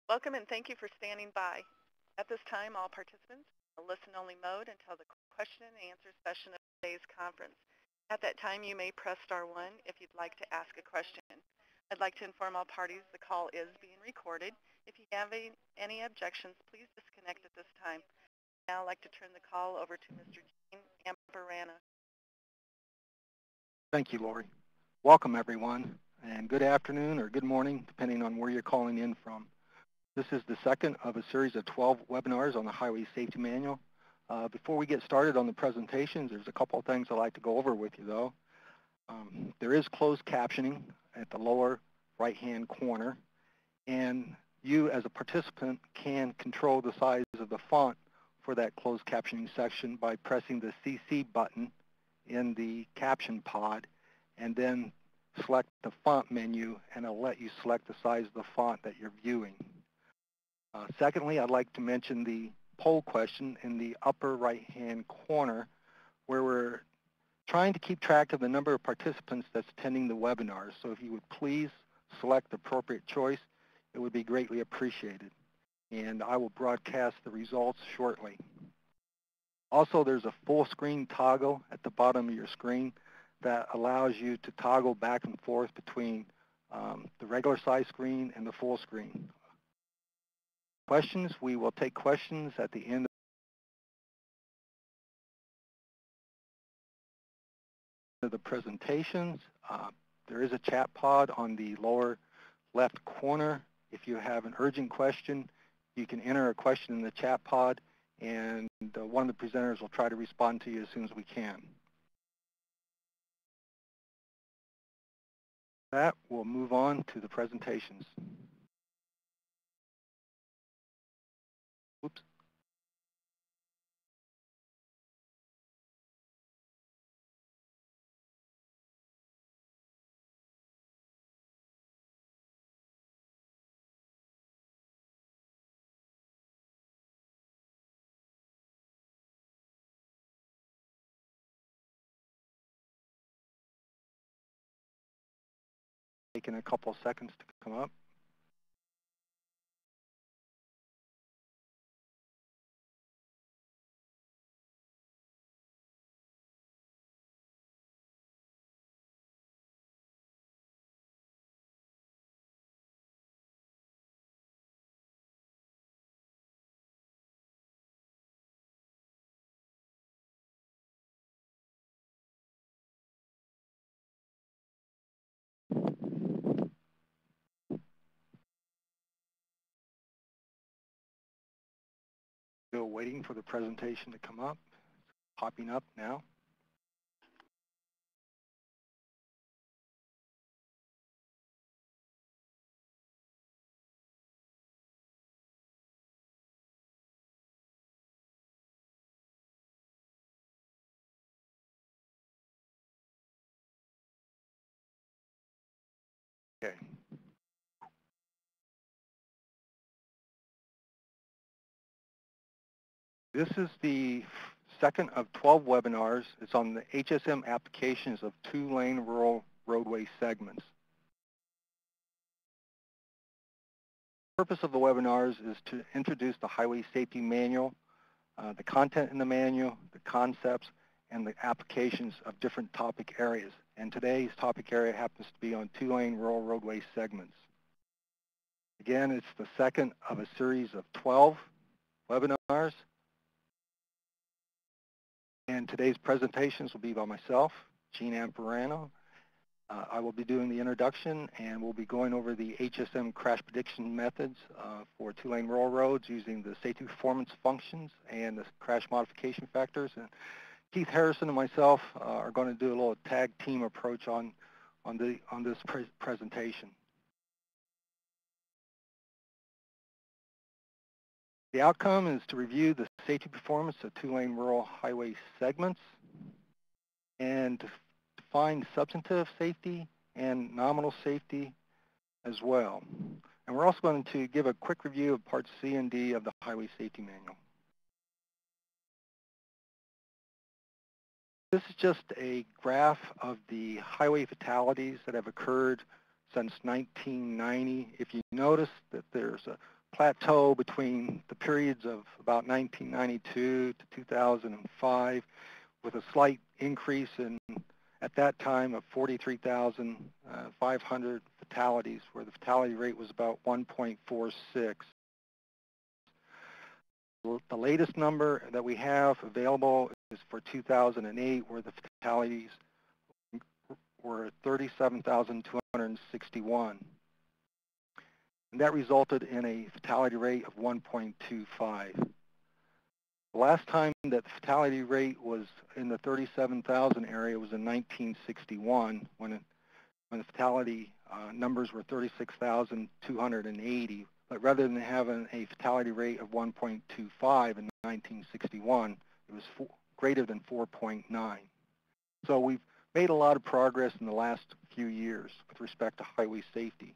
Welcome and thank you for standing by. At this time, all participants are in a listen-only mode until the question and answer session of today's conference. At that time, you may press star 1 if you'd like to ask a question. I'd like to inform all parties the call is being recorded. If you have any objections, please disconnect at this time. Now I'd like to turn the call over to Mr. Gene Amparana. Thank you, Lori. Welcome, everyone, and good afternoon or good morning, depending on where you're calling in from. This is the second of a series of 12 webinars on the Highway Safety Manual. Before we get started on the presentations, there's a couple of things I'd like to go over with you, though. There is closed captioning at the lower right-hand corner, and you, as a participant, can control the size of the font for that closed captioning section by pressing the CC button in the caption pod, and then select the font menu, and it'll let you select the size of the font that you're viewing. Secondly, I'd like to mention the poll question in the upper right-hand corner, where we're trying to keep track of the number of participants that's attending the webinar. So if you would please select the appropriate choice, it would be greatly appreciated. And I will broadcast the results shortly. Also, there's a full screen toggle at the bottom of your screen that allows you to toggle back and forth between the regular size screen and the full screen. Questions, we will take questions at the end of the presentations. There is a chat pod on the lower left corner. If you have an urgent question, you can enter a question in the chat pod, and one of the presenters will try to respond to you as soon as we can. With that, we'll move on to the presentations. Oops. Taking a couple seconds to come up. Still waiting for the presentation to come up. It's popping up now. Okay. This is the second of 12 webinars. It's on the HSM applications of two-lane rural roadway segments. The purpose of the webinars is to introduce the Highway Safety Manual, the content in the manual, the concepts, and the applications of different topic areas. And today's topic area happens to be on two-lane rural roadway segments. Again, it's the second of a series of 12 webinars. And today's presentations will be by myself, Gene Amparana. I will be doing the introduction, and we'll be going over the HSM crash prediction methods for two-lane rural roads using the safety performance functions and the crash modification factors. And Keith Harrison and myself are going to do a little tag team approach on this presentation. The outcome is to review the safety performance of two-lane rural highway segments and to define substantive safety and nominal safety as well. And we're also going to give a quick review of parts C and D of the Highway Safety Manual. This is just a graph of the highway fatalities that have occurred since 1990. If you notice that there's a plateau between the periods of about 1992 to 2005, with a slight increase at that time of 43,500 fatalities, where the fatality rate was about 1.46. The latest number that we have available is for 2008, where the fatalities were 37,261. And that resulted in a fatality rate of 1.25. The last time that the fatality rate was in the 37,000 area was in 1961, when the fatality numbers were 36,280. But rather than having a fatality rate of 1.25 in 1961, it was greater than 4.9. So we've made a lot of progress in the last few years with respect to highway safety.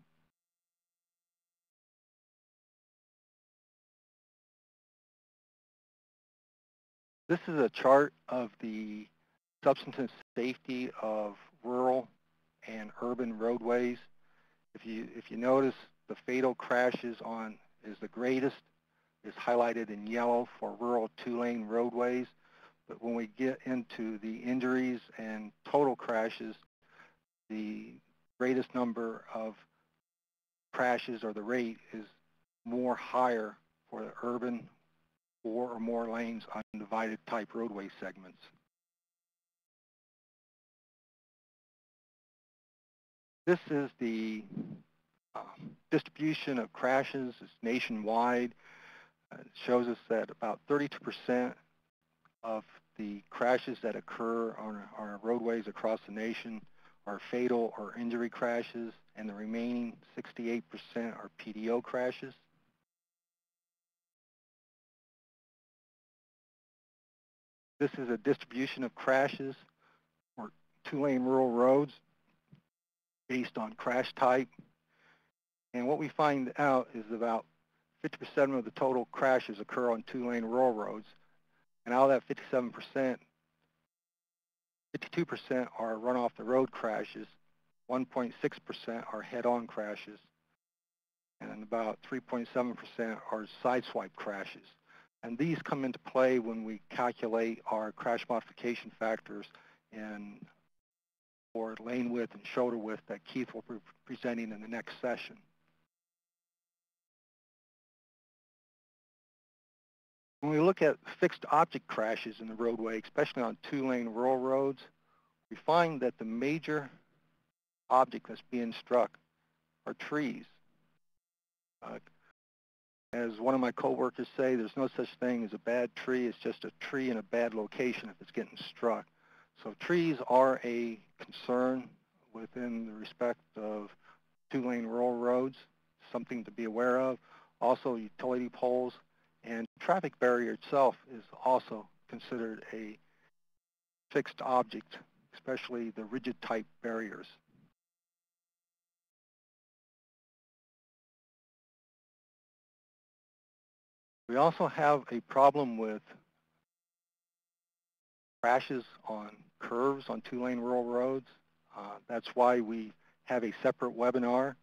This is a chart of the substantive safety of rural and urban roadways. If you notice, the fatal crashes is the greatest, is highlighted in yellow for rural two-lane roadways. But when we get into the injuries and total crashes, the greatest number of crashes, or the rate, is more higher for the urban 4 or more lanes undivided type roadway segments. This is the distribution of crashes. It's nationwide. It shows us that about 32% of the crashes that occur on our roadways across the nation are fatal or injury crashes, and the remaining 68% are PDO crashes. This is a distribution of crashes for two-lane rural roads based on crash type. And what we find out is about 50% of the total crashes occur on two-lane rural roads. And out of that 57%, 52% are run-off-the-road crashes, 1.6% are head-on crashes, and about 3.7% are sideswipe crashes. And these come into play when we calculate our crash modification factors for lane width and shoulder width that Keith will be presenting in the next session. When we look at fixed object crashes in the roadway, especially on two-lane rural roads, we find that the major object that's being struck are trees. As one of my coworkers say, there's no such thing as a bad tree. It's just a tree in a bad location if it's getting struck. So trees are a concern within the respect of two-lane rural roads, something to be aware of. Also, utility poles and traffic barrier itself is also considered a fixed object, especially the rigid type barriers. We also have a problem with crashes on curves on two-lane rural roads. That's why we have a separate webinar,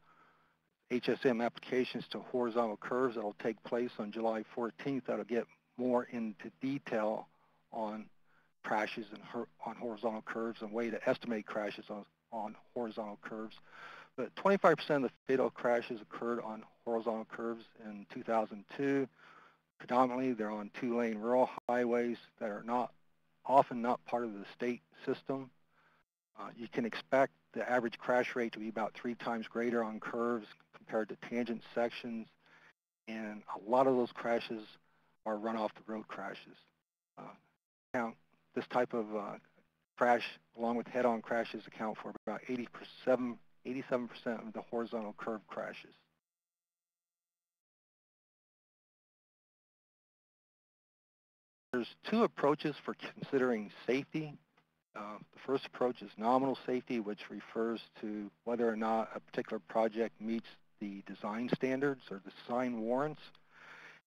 HSM applications to horizontal curves, that will take place on July 14th. That'll get more into detail on crashes on horizontal curves and way to estimate crashes on horizontal curves. But 25% of the fatal crashes occurred on horizontal curves in 2002. Predominantly, they're on two-lane rural highways that are often not part of the state system. You can expect the average crash rate to be about 3 times greater on curves compared to tangent sections, and a lot of those crashes are run-off-the-road crashes. This type of crash, along with head-on crashes, account for about 87% of the horizontal curve crashes. There's 2 approaches for considering safety. The first approach is nominal safety, which refers to whether or not a particular project meets the design standards or the design warrants.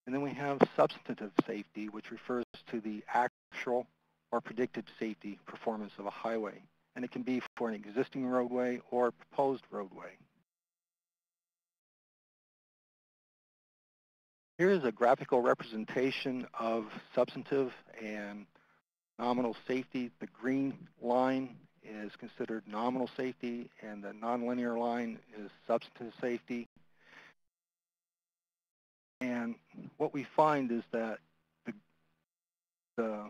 And then we have substantive safety, which refers to the actual or predicted safety performance of a highway. And it can be for an existing roadway or a proposed roadway. Here is a graphical representation of substantive and nominal safety. The green line is considered nominal safety, and the nonlinear line is substantive safety. And what we find is that the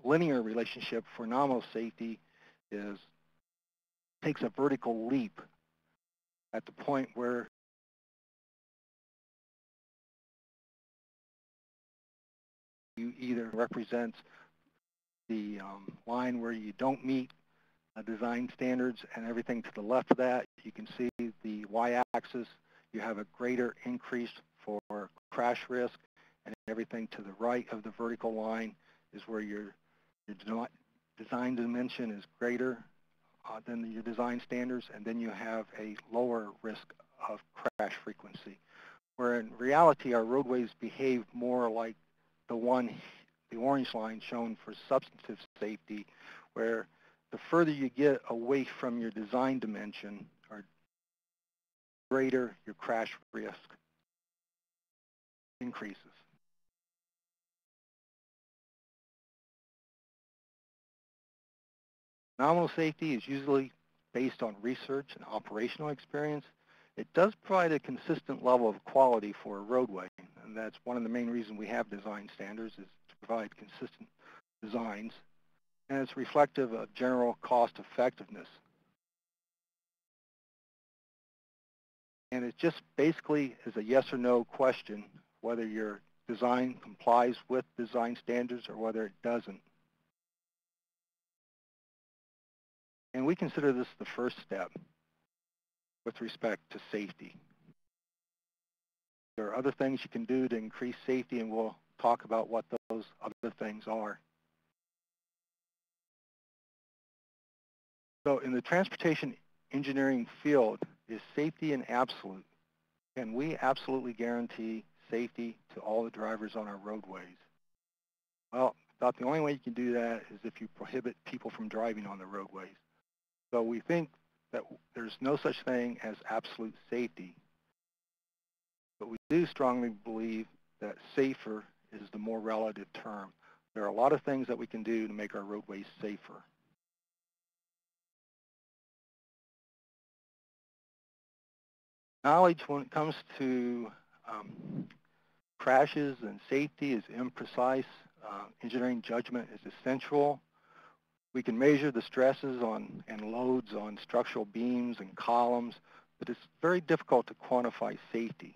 linear relationship for nominal safety takes a vertical leap at the point where you either represents the line where you don't meet design standards, and everything to the left of that, you can see the y-axis, you have a greater increase for crash risk, and everything to the right of the vertical line is where your design dimension is greater than your design standards, and then you have a lower risk of crash frequency. Where in reality, our roadways behave more like the orange line shown for substantive safety, where the further you get away from your design dimension, or greater your crash risk increases. Nominal safety is usually based on research and operational experience. It does provide a consistent level of quality for a roadway, and that's one of the main reasons we have design standards, is to provide consistent designs, and it's reflective of general cost effectiveness. And it just basically is a yes or no question whether your design complies with design standards or whether it doesn't. And we consider this the first step with respect to safety. There are other things you can do to increase safety, and we'll talk about what those other things are. So in the transportation engineering field, is safety an absolute? Can we absolutely guarantee safety to all the drivers on our roadways? Well, about the only way you can do that is if you prohibit people from driving on the roadways. So we think that there's no such thing as absolute safety, but we do strongly believe that safer is the more relative term. There are a lot of things that we can do to make our roadways safer. Knowledge when it comes to crashes and safety is imprecise. Engineering judgment is essential. We can measure the stresses and loads on structural beams and columns, but it's very difficult to quantify safety.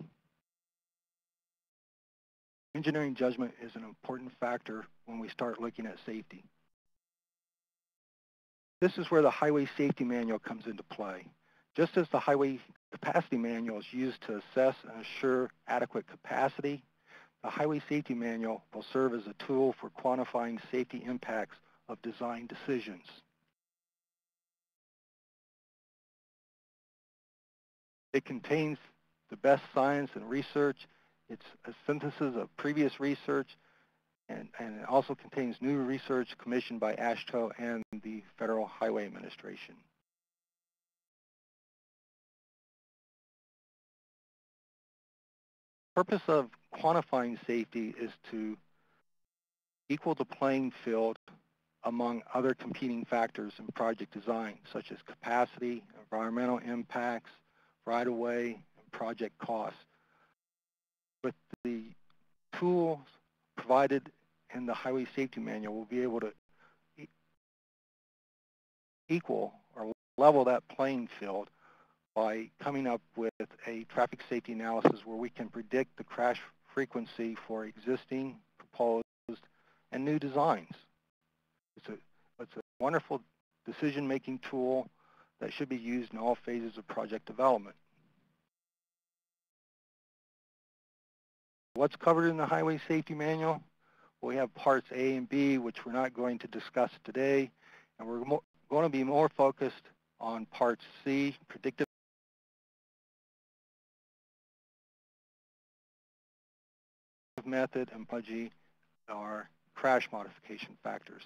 Engineering judgment is an important factor when we start looking at safety. This is where the Highway Safety Manual comes into play. Just as the Highway Capacity Manual is used to assess and assure adequate capacity, the Highway Safety Manual will serve as a tool for quantifying safety impacts of design decisions. It contains the best science and research. It's a synthesis of previous research, and it also contains new research commissioned by AASHTO and the Federal Highway Administration. The purpose of quantifying safety is to equal the playing field among other competing factors in project design, such as capacity, environmental impacts, right-of-way, and project costs. With the tools provided in the Highway Safety Manual, we'll be able to equal or level that playing field by coming up with a traffic safety analysis where we can predict the crash frequency for existing, proposed, and new designs. It's a wonderful decision-making tool that should be used in all phases of project development. What's covered in the Highway Safety Manual? Well, we have parts A and B, which we're not going to discuss today, and we're going to be more focused on part C, predictive method, and part G are crash modification factors.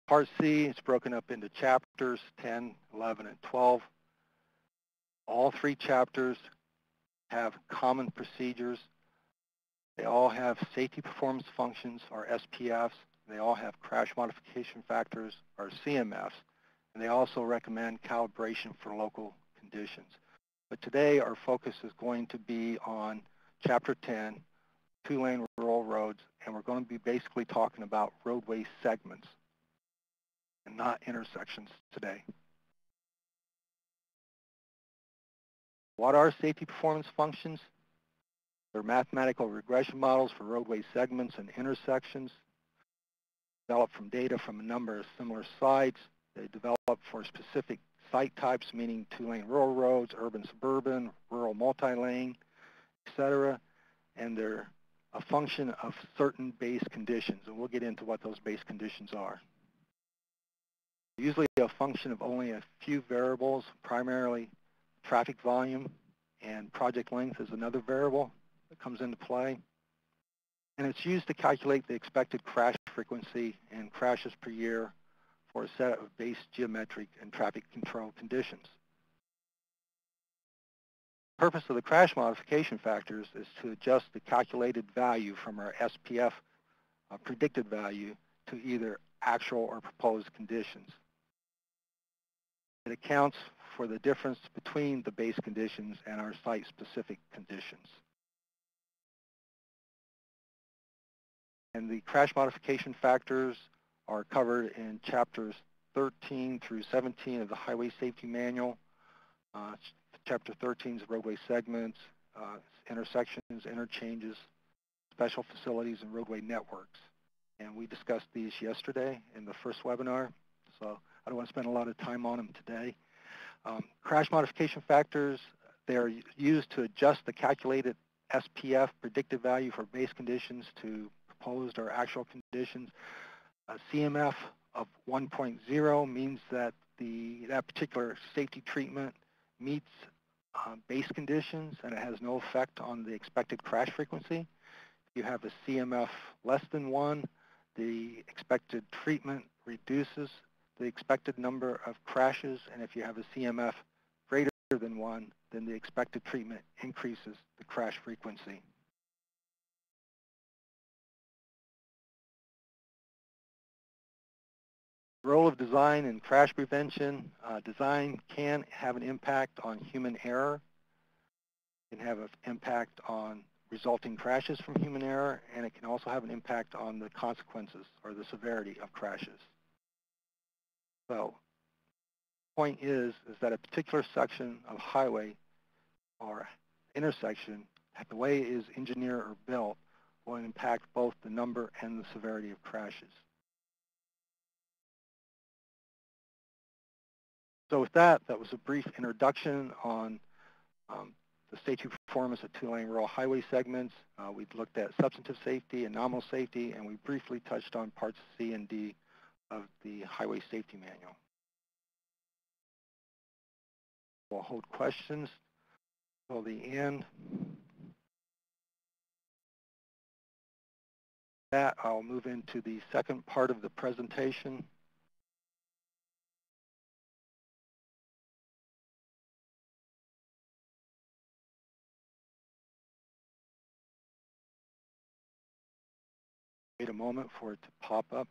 Part C is broken up into chapters 10, 11, and 12. All three chapters have common procedures. They all have safety performance functions, or SPFs. They all have crash modification factors, or CMFs. And they also recommend calibration for local conditions. But today our focus is going to be on Chapter 10, two-lane rural roads, and we're going to be basically talking about roadway segments and not intersections today. What are safety performance functions? They're mathematical regression models for roadway segments and intersections, developed from data from a number of similar sites. They develop for specific site types, meaning two-lane rural roads, urban, suburban, rural multi-lane, etc. And they're a function of certain base conditions, and we'll get into what those base conditions are. Usually a function of only a few variables, primarily traffic volume, and project length is another variable that comes into play. And it's used to calculate the expected crash frequency and crashes per year for a set of base geometric and traffic control conditions. The purpose of the crash modification factors is to adjust the calculated value from our SPF predicted value to either actual or proposed conditions. It accounts for the difference between the base conditions and our site-specific conditions. And the crash modification factors are covered in chapters 13 through 17 of the Highway Safety Manual. Chapter 13 is roadway segments, intersections, interchanges, special facilities, and roadway networks. And we discussed these yesterday in the first webinar, so I don't want to spend a lot of time on them today. Crash modification factors, they are used to adjust the calculated SPF predicted value for base conditions to proposed or actual conditions. A CMF of 1.0 means that that particular safety treatment meets base conditions and it has no effect on the expected crash frequency. If you have a CMF less than 1, the expected treatment reduces the expected number of crashes, and if you have a CMF greater than 1, then the expected treatment increases the crash frequency. The role of design in crash prevention. Design can have an impact on human error. It can have an impact on resulting crashes from human error, and it can also have an impact on the consequences or the severity of crashes. So the point is that a particular section of highway or intersection, the way it is engineered or built, will impact both the number and the severity of crashes. So with that, that was a brief introduction on the safety performance of two-lane rural highway segments. We looked at substantive safety and nominal safety, and we briefly touched on parts C and D of the Highway Safety Manual. We'll hold questions till the end. With that, I'll move into the second part of the presentation. Wait a moment for it to pop up.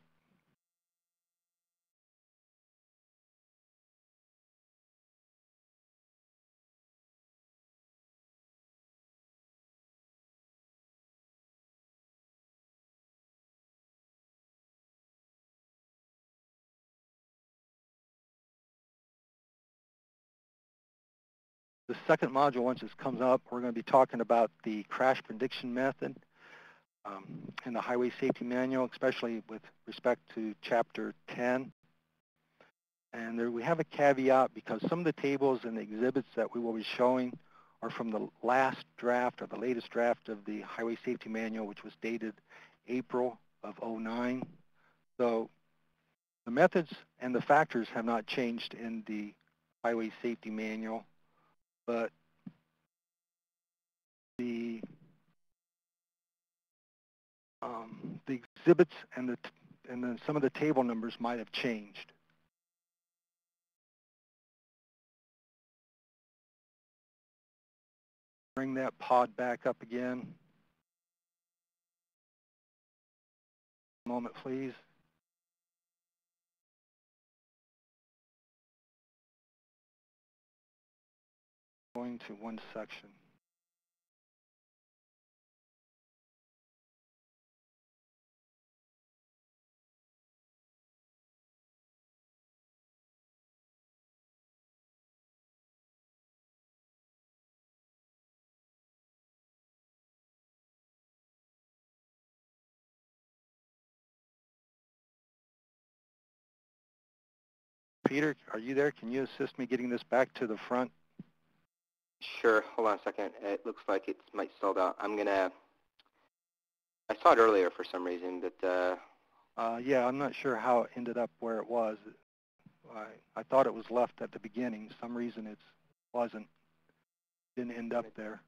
The second module, once this comes up, we're going to be talking about the crash prediction method in the Highway Safety Manual, especially with respect to Chapter 10. And there we have a caveat because some of the tables and the exhibits that we will be showing are from the last draft or the latest draft of the Highway Safety Manual, which was dated April of '09. So the methods and the factors have not changed in the Highway Safety Manual, but the exhibits and then some of the table numbers might have changed. Bring that pod back up again. A moment, please. Going to one section. Peter, are you there? Can you assist me getting this back to the front? Sure. Hold on a second. It looks like it might stalled out. I saw it earlier for some reason, but Yeah, I'm not sure how it ended up where it was. I thought it was left at the beginning. For some reason it wasn't. Didn't end up there.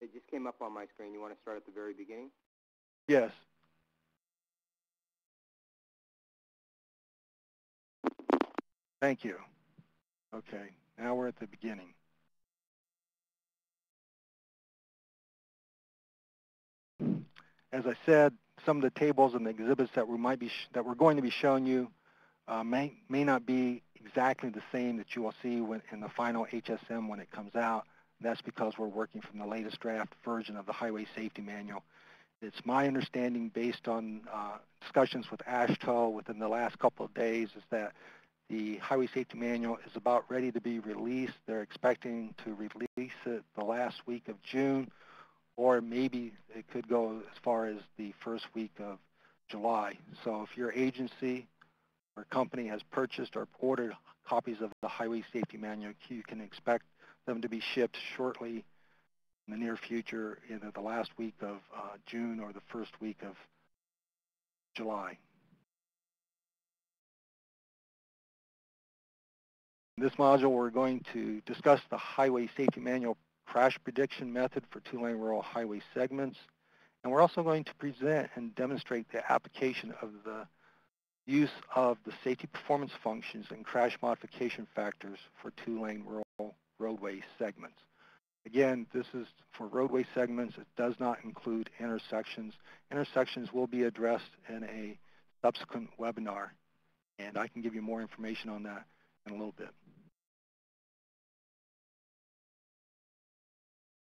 it just came up on my screen. You want to start at the very beginning? Yes. Thank you. Okay, now we're at the beginning. As I said, some of the tables and the exhibits that we're going to be showing you may not be exactly the same that you will see in the final HSM when it comes out. That's because we're working from the latest draft version of the Highway Safety Manual. It's my understanding, based on discussions with AASHTO within the last couple of days, is that the Highway Safety Manual is about ready to be released. They're expecting to release it the last week of June, or maybe it could go as far as the first week of July. So if your agency or company has purchased or ordered copies of the Highway Safety Manual, you can expect them to be shipped shortly in the near future, either the last week of June or the first week of July. In this module, we're going to discuss the Highway Safety Manual crash prediction method for two-lane rural highway segments. And we're also going to present and demonstrate the application of the use of the safety performance functions and crash modification factors for two-lane rural roadway segments. Again, this is for roadway segments. It does not include intersections. Intersections will be addressed in a subsequent webinar, and I can give you more information on that in a little bit.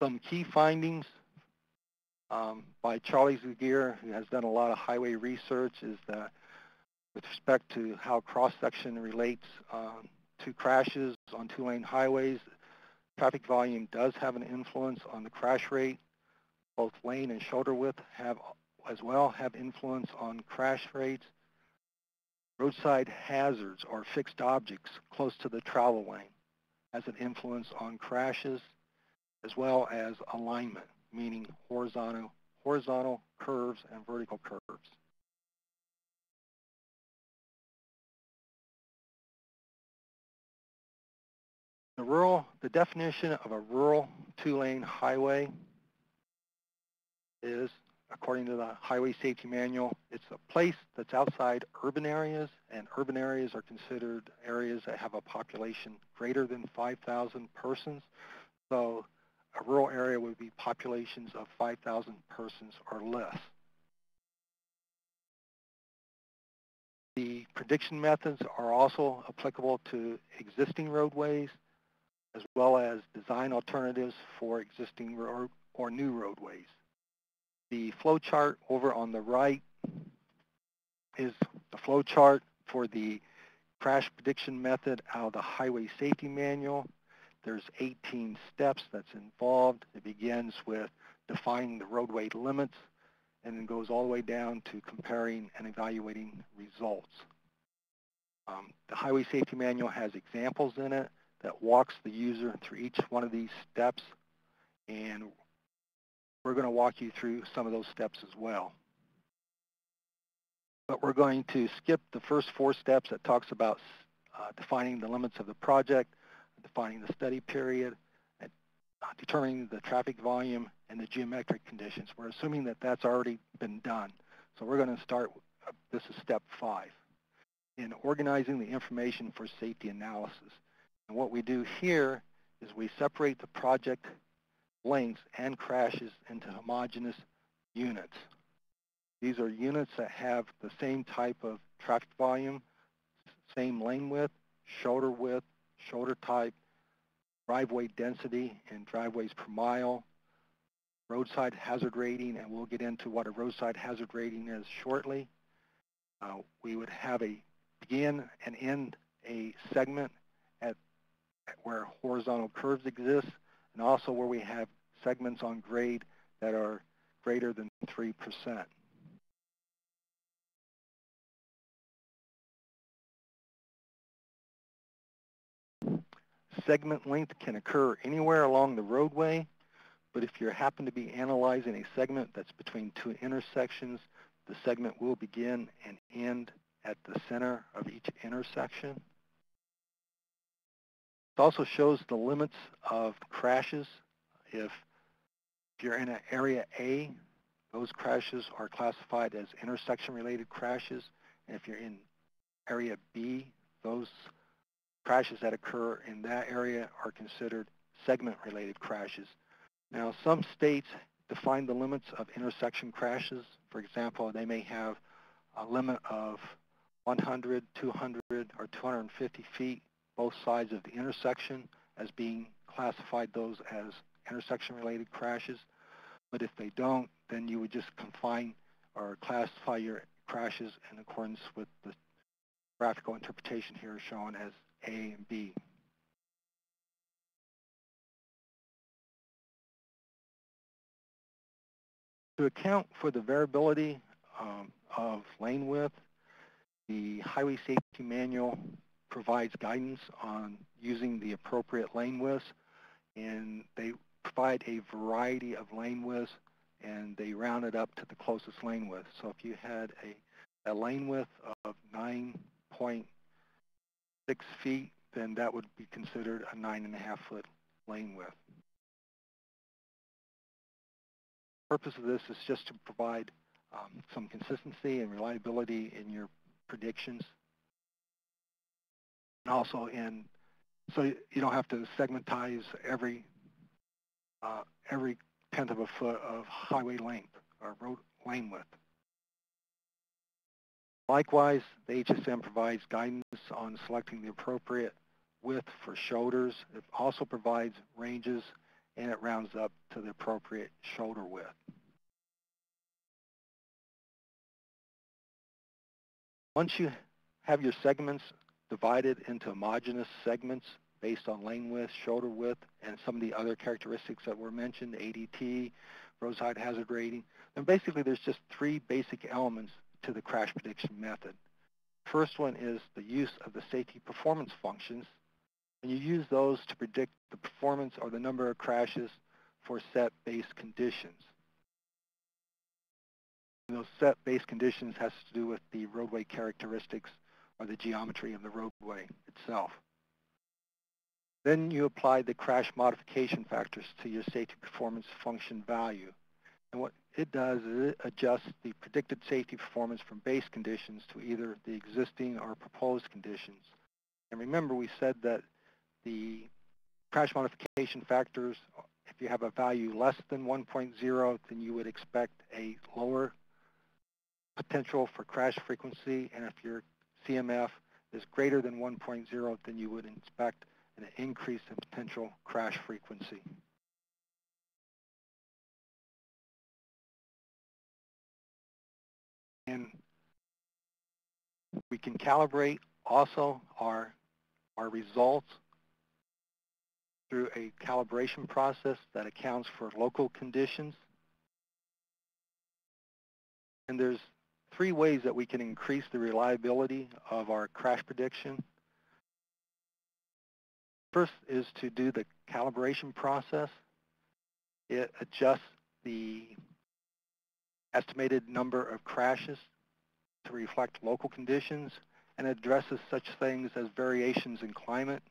Some key findings by Charlie Zugier, who has done a lot of highway research, is that with respect to how cross-section relates to crashes on two-lane highways, traffic volume does have an influence on the crash rate. Both lane and shoulder width have influence on crash rates. Roadside hazards or fixed objects close to the travel lane has an influence on crashes, as well as alignment, meaning horizontal curves and vertical curves. The definition of a rural two-lane highway is, according to the Highway Safety Manual, it's a place that's outside urban areas, and urban areas are considered areas that have a population greater than 5,000 persons. So a rural area would be populations of 5,000 persons or less. The prediction methods are also applicable to existing roadways, as well as design alternatives for existing or new roadways. The flow chart over on the right is the flow chart for the crash prediction method out of the Highway Safety Manual. There's 18 steps that's involved. It begins with defining the roadway limits and then goes all the way down to comparing and evaluating results. The Highway Safety Manual has examples in it that walks the user through each one of these steps, and we're going to walk you through some of those steps as well. But we're going to skip the first 4 steps that talks about defining the limits of the project, defining the study period, and determining the traffic volume and the geometric conditions. We're assuming that that's already been done. So we're going to start, this is step 5, in organizing the information for safety analysis. And what we do here is we separate the project lengths and crashes into homogeneous units. These are units that have the same type of traffic volume, same lane width, shoulder type, driveway density and driveways per mile, roadside hazard rating, and we'll get into what a roadside hazard rating is shortly. We would have a begin and end a segment at where horizontal curves exist, and also where we have segments on grade that are greater than 3%. Segment length can occur anywhere along the roadway, but if you happen to be analyzing a segment that's between two intersections, the segment will begin and end at the center of each intersection. It also shows the limits of crashes. If you're in an area A, those crashes are classified as intersection-related crashes, and if you're in area B, those crashes that occur in that area are considered segment-related crashes. Now, some states define the limits of intersection crashes. For example, they may have a limit of 100, 200, or 250 feet, both sides of the intersection, as being classified those as intersection-related crashes. But if they don't, then you would just confine or classify your crashes in accordance with the graphical interpretation here shown as A and B. To account for the variability of lane width, the Highway Safety Manual provides guidance on using the appropriate lane widths, and they provide a variety of lane widths, and they round it up to the closest lane width. So if you had a lane width of 9.6 feet, then that would be considered a 9.5-foot lane width. The purpose of this is just to provide some consistency and reliability in your predictions, and also so you don't have to segmentize every tenth of a foot of highway length or road lane width. Likewise, the HSM provides guidance on selecting the appropriate width for shoulders. It also provides ranges, and it rounds up to the appropriate shoulder width. Once you have your segments divided into homogeneous segments based on lane width, shoulder width, and some of the other characteristics that were mentioned, ADT, roadside hazard rating, then basically there's just three basic elements to the crash prediction method. First one is the use of the safety performance functions, and you use those to predict the performance or the number of crashes for set base conditions. And those set base conditions has to do with the roadway characteristics or the geometry of the roadway itself. Then you apply the crash modification factors to your safety performance function value. And what it does is it adjusts the predicted safety performance from base conditions to either the existing or proposed conditions. And remember, we said that the crash modification factors, if you have a value less than 1.0, then you would expect a lower potential for crash frequency, and if your CMF is greater than 1.0, then you would expect an increase in potential crash frequency. And we can calibrate also our results through a calibration process that accounts for local conditions. And there's three ways that we can increase the reliability of our crash prediction. First is to do the calibration process. It adjusts the estimated number of crashes to reflect local conditions and addresses such things as variations in climate,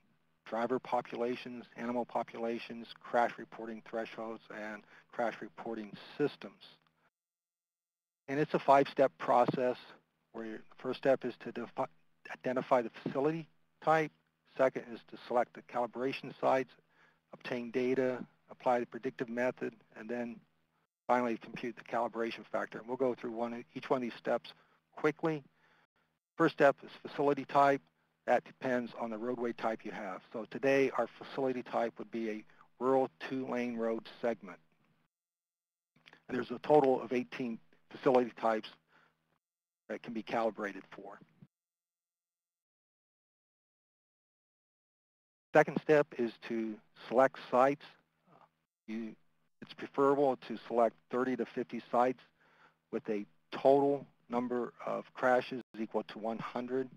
driver populations, animal populations, crash reporting thresholds, and crash reporting systems. And it's a 5-step process where the first step is to identify the facility type. Second is to select the calibration sites, obtain data, apply the predictive method, and then finally compute the calibration factor. And we'll go through each one of these steps quickly. First step is facility type. That depends on the roadway type you have. So today our facility type would be a rural 2-lane road segment. And there's a total of 18 facility types that can be calibrated for. Second step is to select sites. It's preferable to select 30 to 50 sites with a total number of crashes equal to 100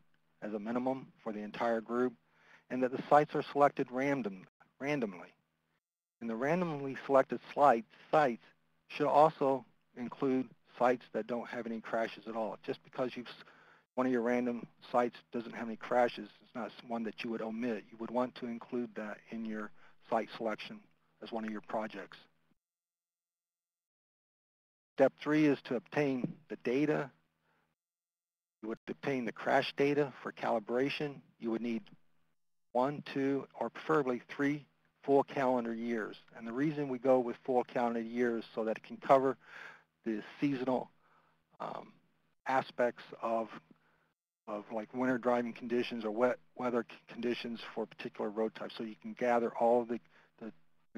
as a minimum for the entire group, and that the sites are selected randomly. And the randomly selected sites should also include sites that don't have any crashes at all. Just because one of your random sites doesn't have any crashes, it's not one that you would omit. You would want to include that in your site selection as one of your projects. Step 3 is to obtain the data. You would obtain the crash data for calibration. You would need 1, 2, or preferably 3 full calendar years. And the reason we go with full calendar years is so that it can cover the seasonal aspects of like winter driving conditions or wet weather conditions for particular road types. So you can gather all of the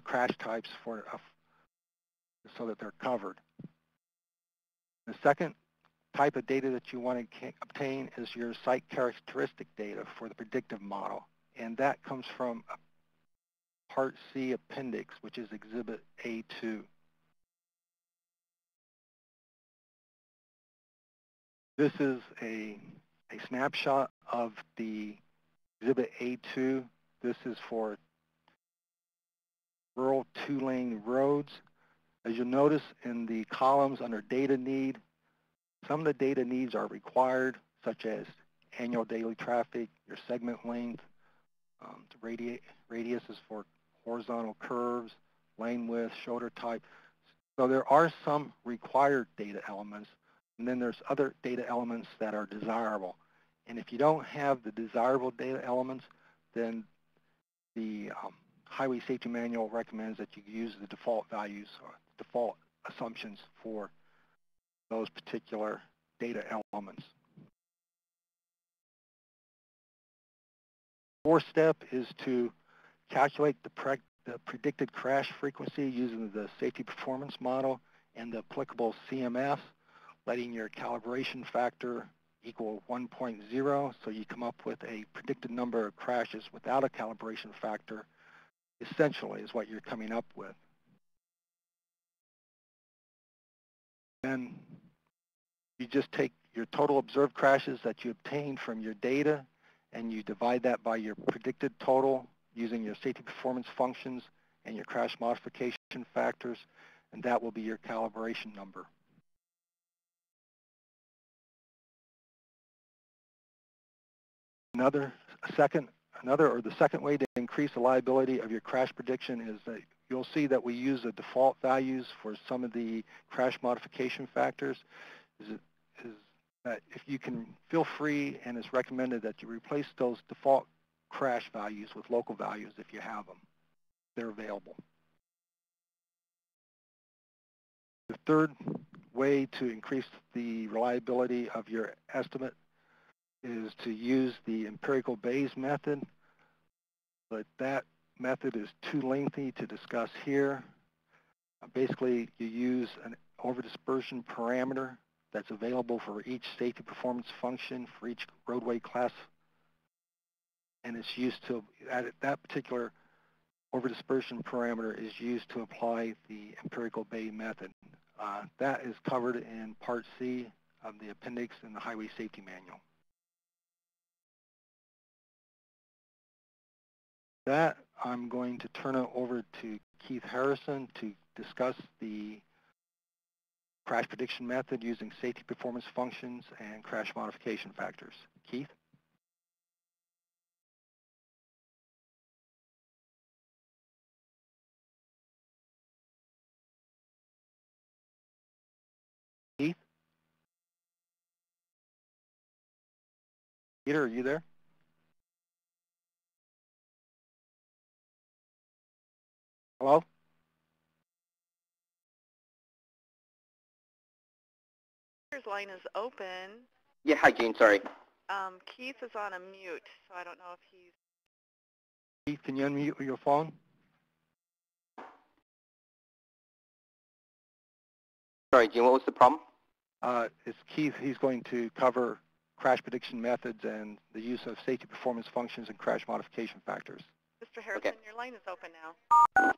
crash types so that they're covered. The second type of data that you want to obtain is your site characteristic data for the predictive model. And that comes from Part C appendix, which is Exhibit A2. This is a snapshot of the Exhibit A2. This is for rural 2-lane roads. As you'll notice in the columns under data need, some of the data needs are required, such as annual daily traffic, your segment length, the radius is for horizontal curves, lane width, shoulder type. So there are some required data elements, and then there's other data elements that are desirable. And if you don't have the desirable data elements, then the Highway Safety Manual recommends that you use the default values or default assumptions for those particular data elements. Fourth step is to calculate the predicted crash frequency using the safety performance model and the applicable CMS, letting your calibration factor equal 1.0, so you come up with a predicted number of crashes without a calibration factor, essentially is what you're coming up with. Then you just take your total observed crashes that you obtained from your data and you divide that by your predicted total using your safety performance functions and your crash modification factors, and that will be your calibration number. The second way to increase the reliability of your crash prediction is that you'll see that we use the default values for some of the crash modification factors. Is that if you can feel free, and it's recommended that you replace those default crash values with local values if you have them. They're available. The third way to increase the reliability of your estimate is to use the empirical Bayes method, but that method is too lengthy to discuss here. Basically, you use an overdispersion parameter that's available for each safety performance function for each roadway class, and it's used to, that particular overdispersion parameter is used to apply the empirical Bayes method. That is covered in Part C of the appendix in the Highway Safety Manual. That, I'm going to turn it over to Keith Harrison to discuss the crash prediction method using safety performance functions and crash modification factors. Keith? Keith? Peter, are you there? Hello? speaker's line is open. Yeah, hi, Gene. Sorry. Keith is on a mute, so I don't know if he's... Keith, can you unmute your phone? Sorry, Gene, what was the problem? It's Keith. He's going to cover crash prediction methods and the use of safety performance functions and crash modification factors. Mr. Harrison, Okay. your line is open now.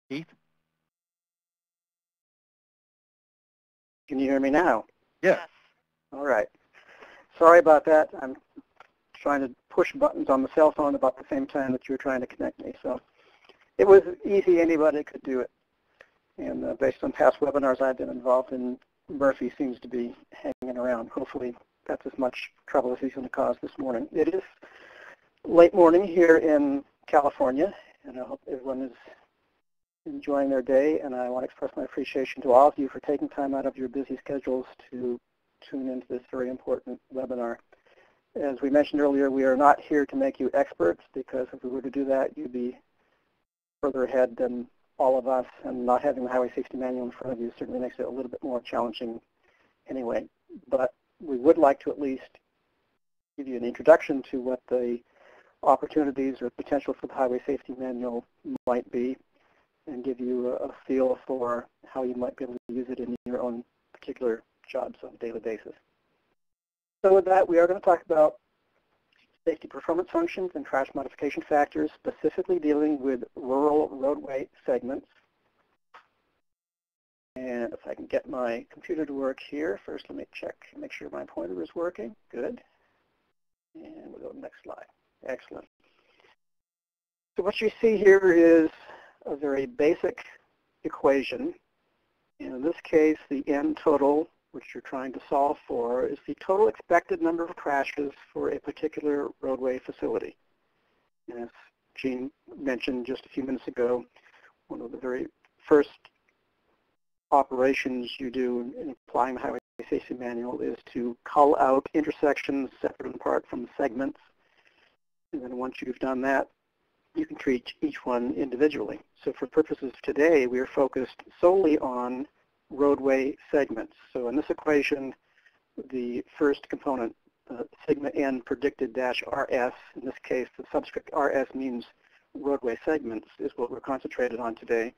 Keith? Can you hear me now? Yeah. Yes. All right. Sorry about that. I'm trying to push buttons on the cell phone about the same time that you were trying to connect me. So it was easy. Anybody could do it. And based on past webinars I've been involved in, Murphy seems to be hanging around. Hopefully that's as much trouble as he's going to cause this morning. It is late morning here in California, and I hope everyone is enjoying their day, and I want to express my appreciation to all of you for taking time out of your busy schedules to tune into this very important webinar. As we mentioned earlier, we are not here to make you experts, because if we were to do that, you'd be further ahead than all of us, and not having the Highway Safety Manual in front of you certainly makes it a little bit more challenging anyway. But we would like to at least give you an introduction to what the opportunities or potential for the Highway Safety Manual might be, and give you a feel for how you might be able to use it in your own particular jobs on a daily basis. So with that, we are going to talk about safety performance functions and crash modification factors, specifically dealing with rural roadway segments. And if I can get my computer to work here, first let me check, make sure my pointer is working. Good. And we'll go to the next slide. Excellent. So what you see here is a very basic equation. And in this case, the N total, which you're trying to solve for, is the total expected number of crashes for a particular roadway facility. And as Gene mentioned just a few minutes ago, one of the very first operations you do in applying the Highway Safety Manual is to cull out intersections separate and apart from segments. And then once you've done that, you can treat each one individually. So for purposes of today, we are focused solely on roadway segments. So in this equation, the first component, sigma n predicted dash RS, in this case the subscript RS means roadway segments, is what we're concentrated on today.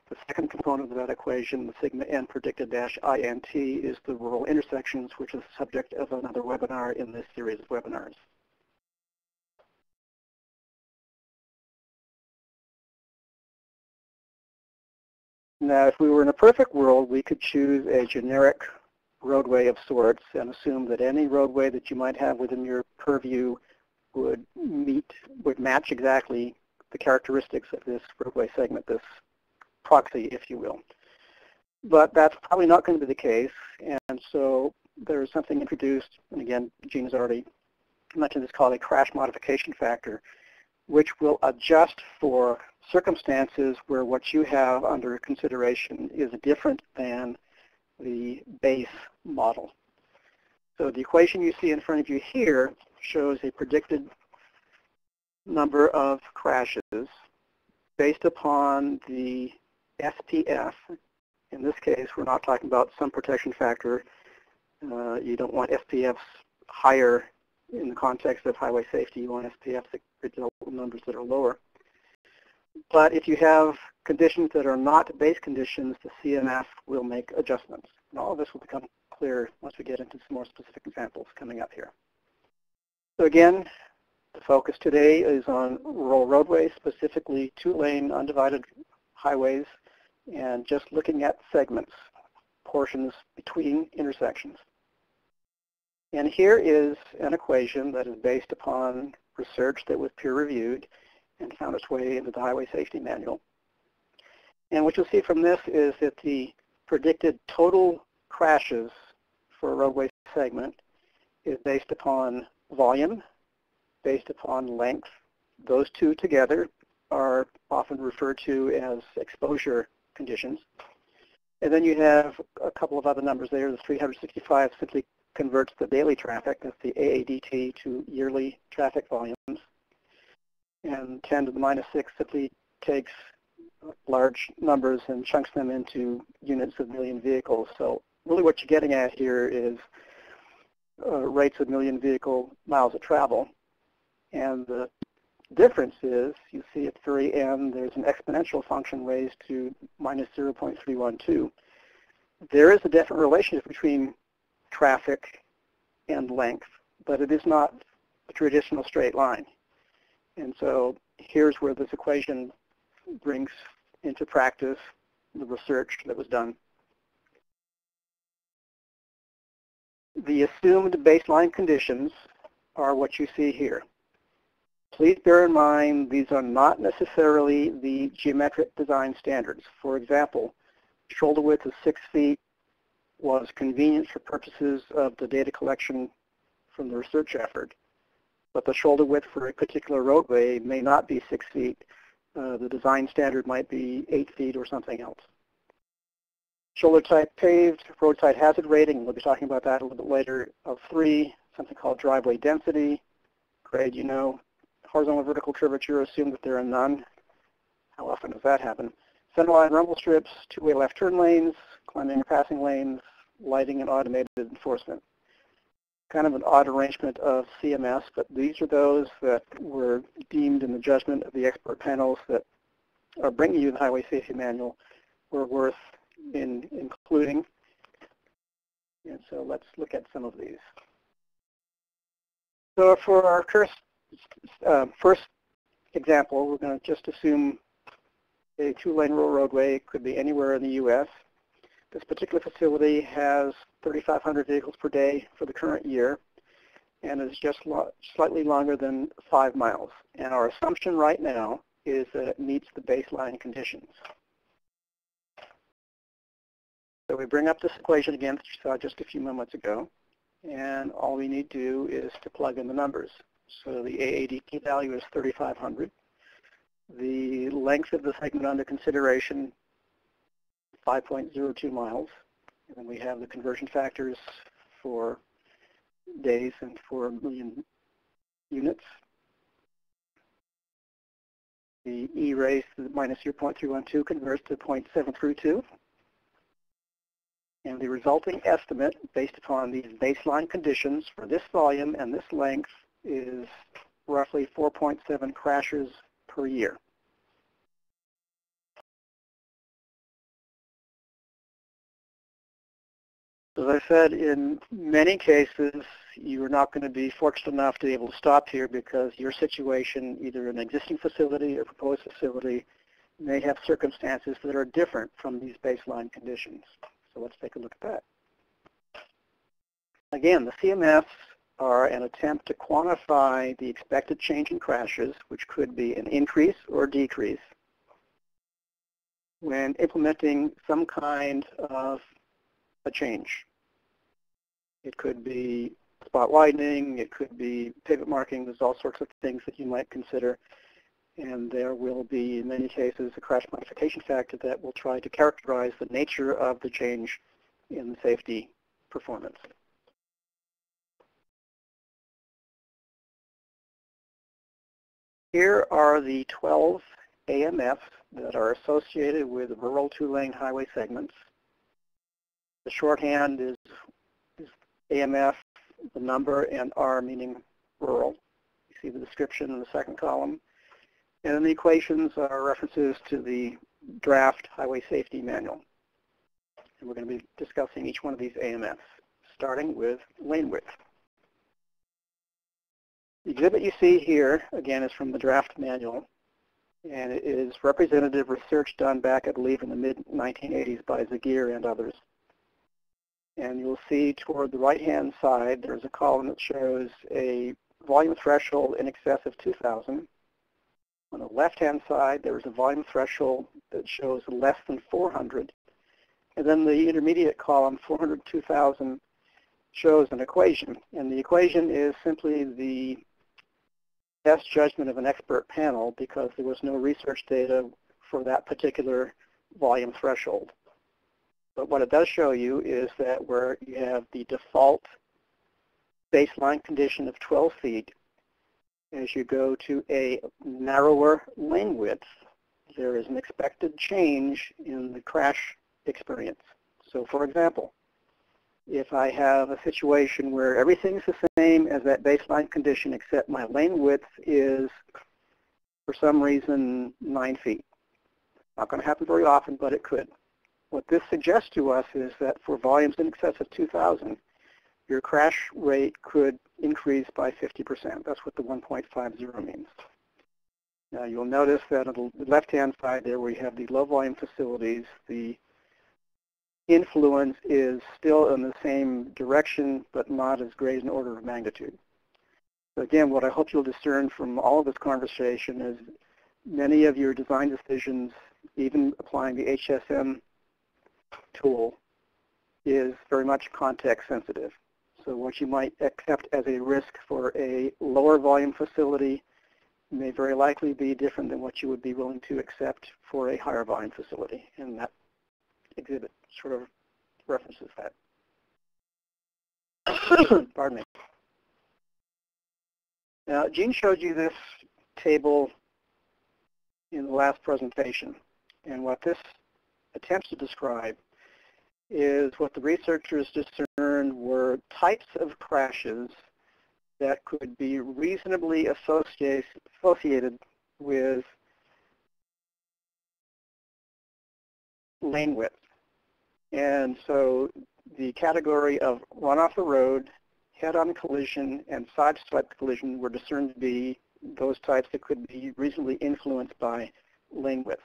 The second component of that equation, the sigma n predicted dash INT, is the rural intersections, which is the subject of another webinar in this series of webinars. Now, if we were in a perfect world, we could choose a generic roadway of sorts and assume that any roadway that you might have within your purview would match exactly the characteristics of this roadway segment, this proxy, if you will. But that's probably not going to be the case, and so there's something introduced, and again, Gene has already mentioned this, called a crash modification factor, which will adjust for circumstances where what you have under consideration is different than the base model. So the equation you see in front of you here shows a predicted number of crashes based upon the SPF. In this case, we're not talking about some protection factor. You don't want SPFs higher in the context of highway safety. You want SPFs that result in numbers that are lower. But if you have conditions that are not base conditions, the CMF will make adjustments. And all of this will become clear once we get into some more specific examples coming up here. So again, the focus today is on rural roadways, specifically two-lane undivided highways, and just looking at segments, portions between intersections. And here is an equation that is based upon research that was peer-reviewed and found its way into the Highway Safety Manual. And what you'll see from this is that the predicted total crashes for a roadway segment is based upon volume, based upon length. Those two together are often referred to as exposure conditions. And then you have a couple of other numbers there. The 365 simply converts the daily traffic, that's the AADT, to yearly traffic volumes. And 10 to the minus 6 simply takes large numbers and chunks them into units of million vehicles. So really what you're getting at here is rates of million vehicle miles of travel. And the difference is, you see at the very end, there's an exponential function raised to minus 0.312. There is a definite relationship between traffic and length, but it is not a traditional straight line. And so here's where this equation brings into practice the research that was done. The assumed baseline conditions are what you see here. Please bear in mind these are not necessarily the geometric design standards. For example, shoulder width of 6 feet was convenient for purposes of the data collection from the research effort, but the shoulder width for a particular roadway may not be 6 feet. The design standard might be 8 feet or something else. Shoulder type paved, roadside hazard rating, we'll be talking about that a little bit later, of 3, something called driveway density. Grade, you know. Horizontal vertical curvature, assume that there are none. How often does that happen? Centerline rumble strips, two-way left turn lanes, climbing and passing lanes, lighting and automated enforcement. Kind of an odd arrangement of CMS, but these are those that were deemed in the judgment of the expert panels that are bringing you the Highway Safety Manual were worth including. And so let's look at some of these. So for our first example, we're going to just assume a 2-lane rural roadway. It could be anywhere in the U.S. This particular facility has 3,500 vehicles per day for the current year and is just slightly longer than 5 miles. And our assumption right now is that it meets the baseline conditions. So we bring up this equation again that you saw just a few moments ago, and all we need to do is to plug in the numbers. So the AADP value is 3,500. The length of the segment under consideration, 5.02 miles. And then we have the conversion factors for days and for million units. The E raised to the minus 0.312 converts to 0.732. And the resulting estimate based upon these baseline conditions for this volume and this length is roughly 4.7 crashes per year. As I said, in many cases, you are not going to be fortunate enough to be able to stop here because your situation, either an existing facility or proposed facility, may have circumstances that are different from these baseline conditions. So let's take a look at that. Again, the CMFs are an attempt to quantify the expected change in crashes, which could be an increase or decrease, when implementing some kind of a change. It could be spot widening, it could be pavement marking, there's all sorts of things that you might consider. And there will be, in many cases, a crash modification factor that will try to characterize the nature of the change in the safety performance. Here are the 12 AMFs that are associated with rural 2-lane highway segments. The shorthand is AMF, the number, and R meaning rural. You see the description in the second column. And then the equations are references to the draft Highway Safety Manual. And we're going to be discussing each one of these AMFs, starting with lane width. The exhibit you see here, again, is from the draft manual, and it is representative research done back, I believe, in the mid-1980s by Zagier and others. And you'll see toward the right-hand side, there's a column that shows a volume threshold in excess of 2,000. On the left-hand side, there's a volume threshold that shows less than 400. And then the intermediate column, 400 to 2,000, shows an equation. And the equation is simply the best judgment of an expert panel because there was no research data for that particular volume threshold. But what it does show you is that where you have the default baseline condition of 12 feet, as you go to a narrower lane width, there is an expected change in the crash experience. So for example, if I have a situation where everything's the same as that baseline condition except my lane width is, for some reason, 9 feet. Not going to happen very often, but it could. What this suggests to us is that for volumes in excess of 2,000, your crash rate could increase by 50%. That's what the 1.50 means. Now you'll notice that on the left-hand side there we have the low-volume facilities. The influence is still in the same direction, but not as great an order of magnitude. So again, what I hope you'll discern from all of this conversation is many of your design decisions, even applying the HSM tool, is very much context sensitive. So what you might accept as a risk for a lower volume facility may very likely be different than what you would be willing to accept for a higher volume facility. And that exhibit sort of references that. Pardon me. Now, Gene showed you this table in the last presentation. And what this attempts to describe is what the researchers discerned were types of crashes that could be reasonably associated with lane width. And so the category of run off the road, head-on collision, and sideswipe collision were discerned to be those types that could be reasonably influenced by lane width.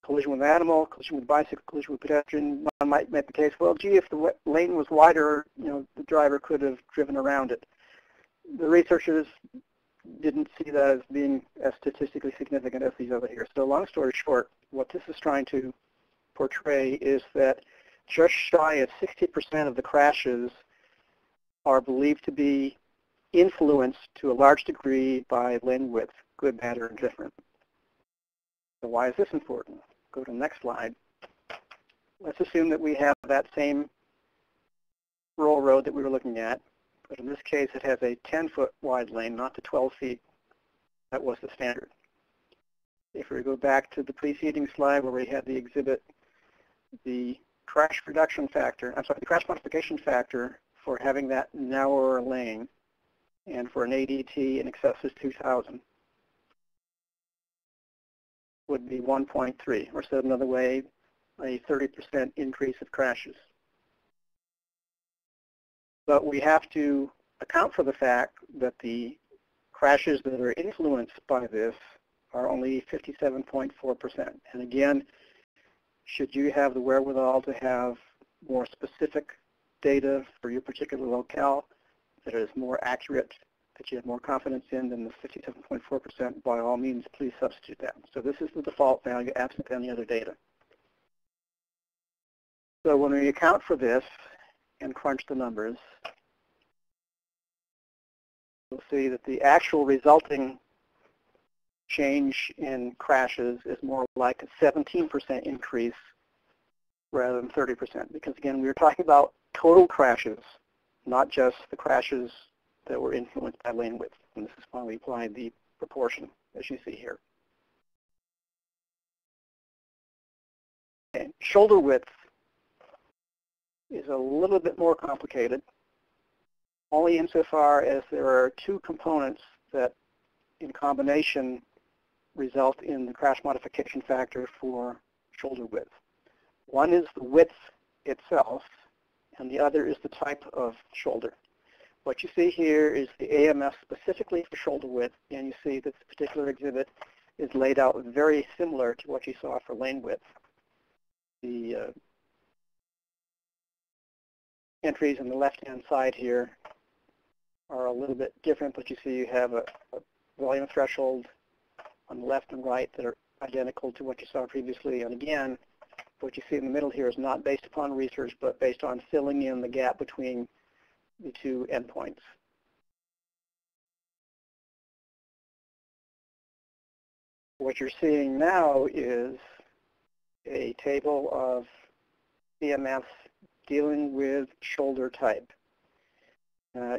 Collision with animal, collision with bicycle, collision with pedestrian, one might make the case, well, gee, if the lane was wider, the driver could have driven around it. The researchers didn't see that as being as statistically significant as these other here. So long story short, what this is trying to portray is that just shy of 60% of the crashes are believed to be influenced to a large degree by lane width, good, bad, or indifferent. So why is this important? Go to the next slide. Let's assume that we have that same rural road that we were looking at, but in this case it has a 10-foot wide lane, not the 12 feet that was the standard. If we go back to the preceding slide where we had the exhibit, the crash reduction factor, the crash modification factor for having that narrower lane and for an ADT in excess of 2,000 would be 1.3, or said another way, a 30% increase of crashes. But we have to account for the fact that the crashes that are influenced by this are only 57.4%. And again, should you have the wherewithal to have more specific data for your particular locale that is more accurate, that you have more confidence in than the 57.4%, by all means, please substitute that. So this is the default value absent any other data. So when we account for this and crunch the numbers, you'll see that the actual resulting change in crashes is more like a 17% increase rather than 30%. Because again, we were talking about total crashes, not just the crashes that were influenced by lane width. And this is why we applied the proportion, as you see here. Okay. Shoulder width is a little bit more complicated, only insofar as there are two components that in combination result in the crash modification factor for shoulder width. One is the width itself, and the other is the type of shoulder. What you see here is the AMS specifically for shoulder width, and you see that this particular exhibit is laid out very similar to what you saw for lane width. The entries on the left-hand side here are a little bit different, but you see you have a volume threshold on the left and right that are identical to what you saw previously. And again, what you see in the middle here is not based upon research, but based on filling in the gap between the two endpoints. What you're seeing now is a table of CMFs dealing with shoulder type.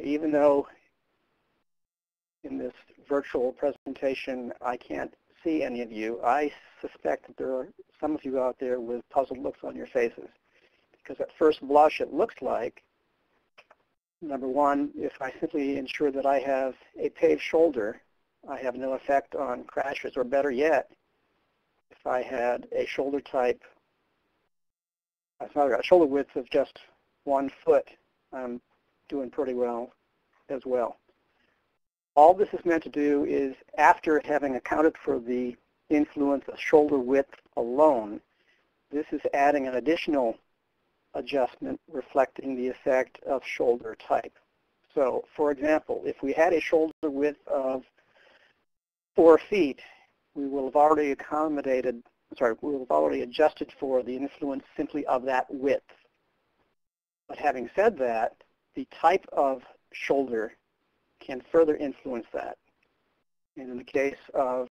Even though in this virtual presentation I can't see any of you, I suspect that there are some of you out there with puzzled looks on your faces. Because at first blush, it looks like, number one, if I simply ensure that I have a paved shoulder, I have no effect on crashes. Or better yet, if I had a shoulder type, a shoulder width of just 1 foot, I'm doing pretty well as well. All this is meant to do is, after having accounted for the influence of shoulder width alone, this is adding an additional adjustment reflecting the effect of shoulder type. So, for example, if we had a shoulder width of 4 feet, we will have already adjusted for the influence simply of that width. But having said that, the type of shoulder can further influence that. And in the case of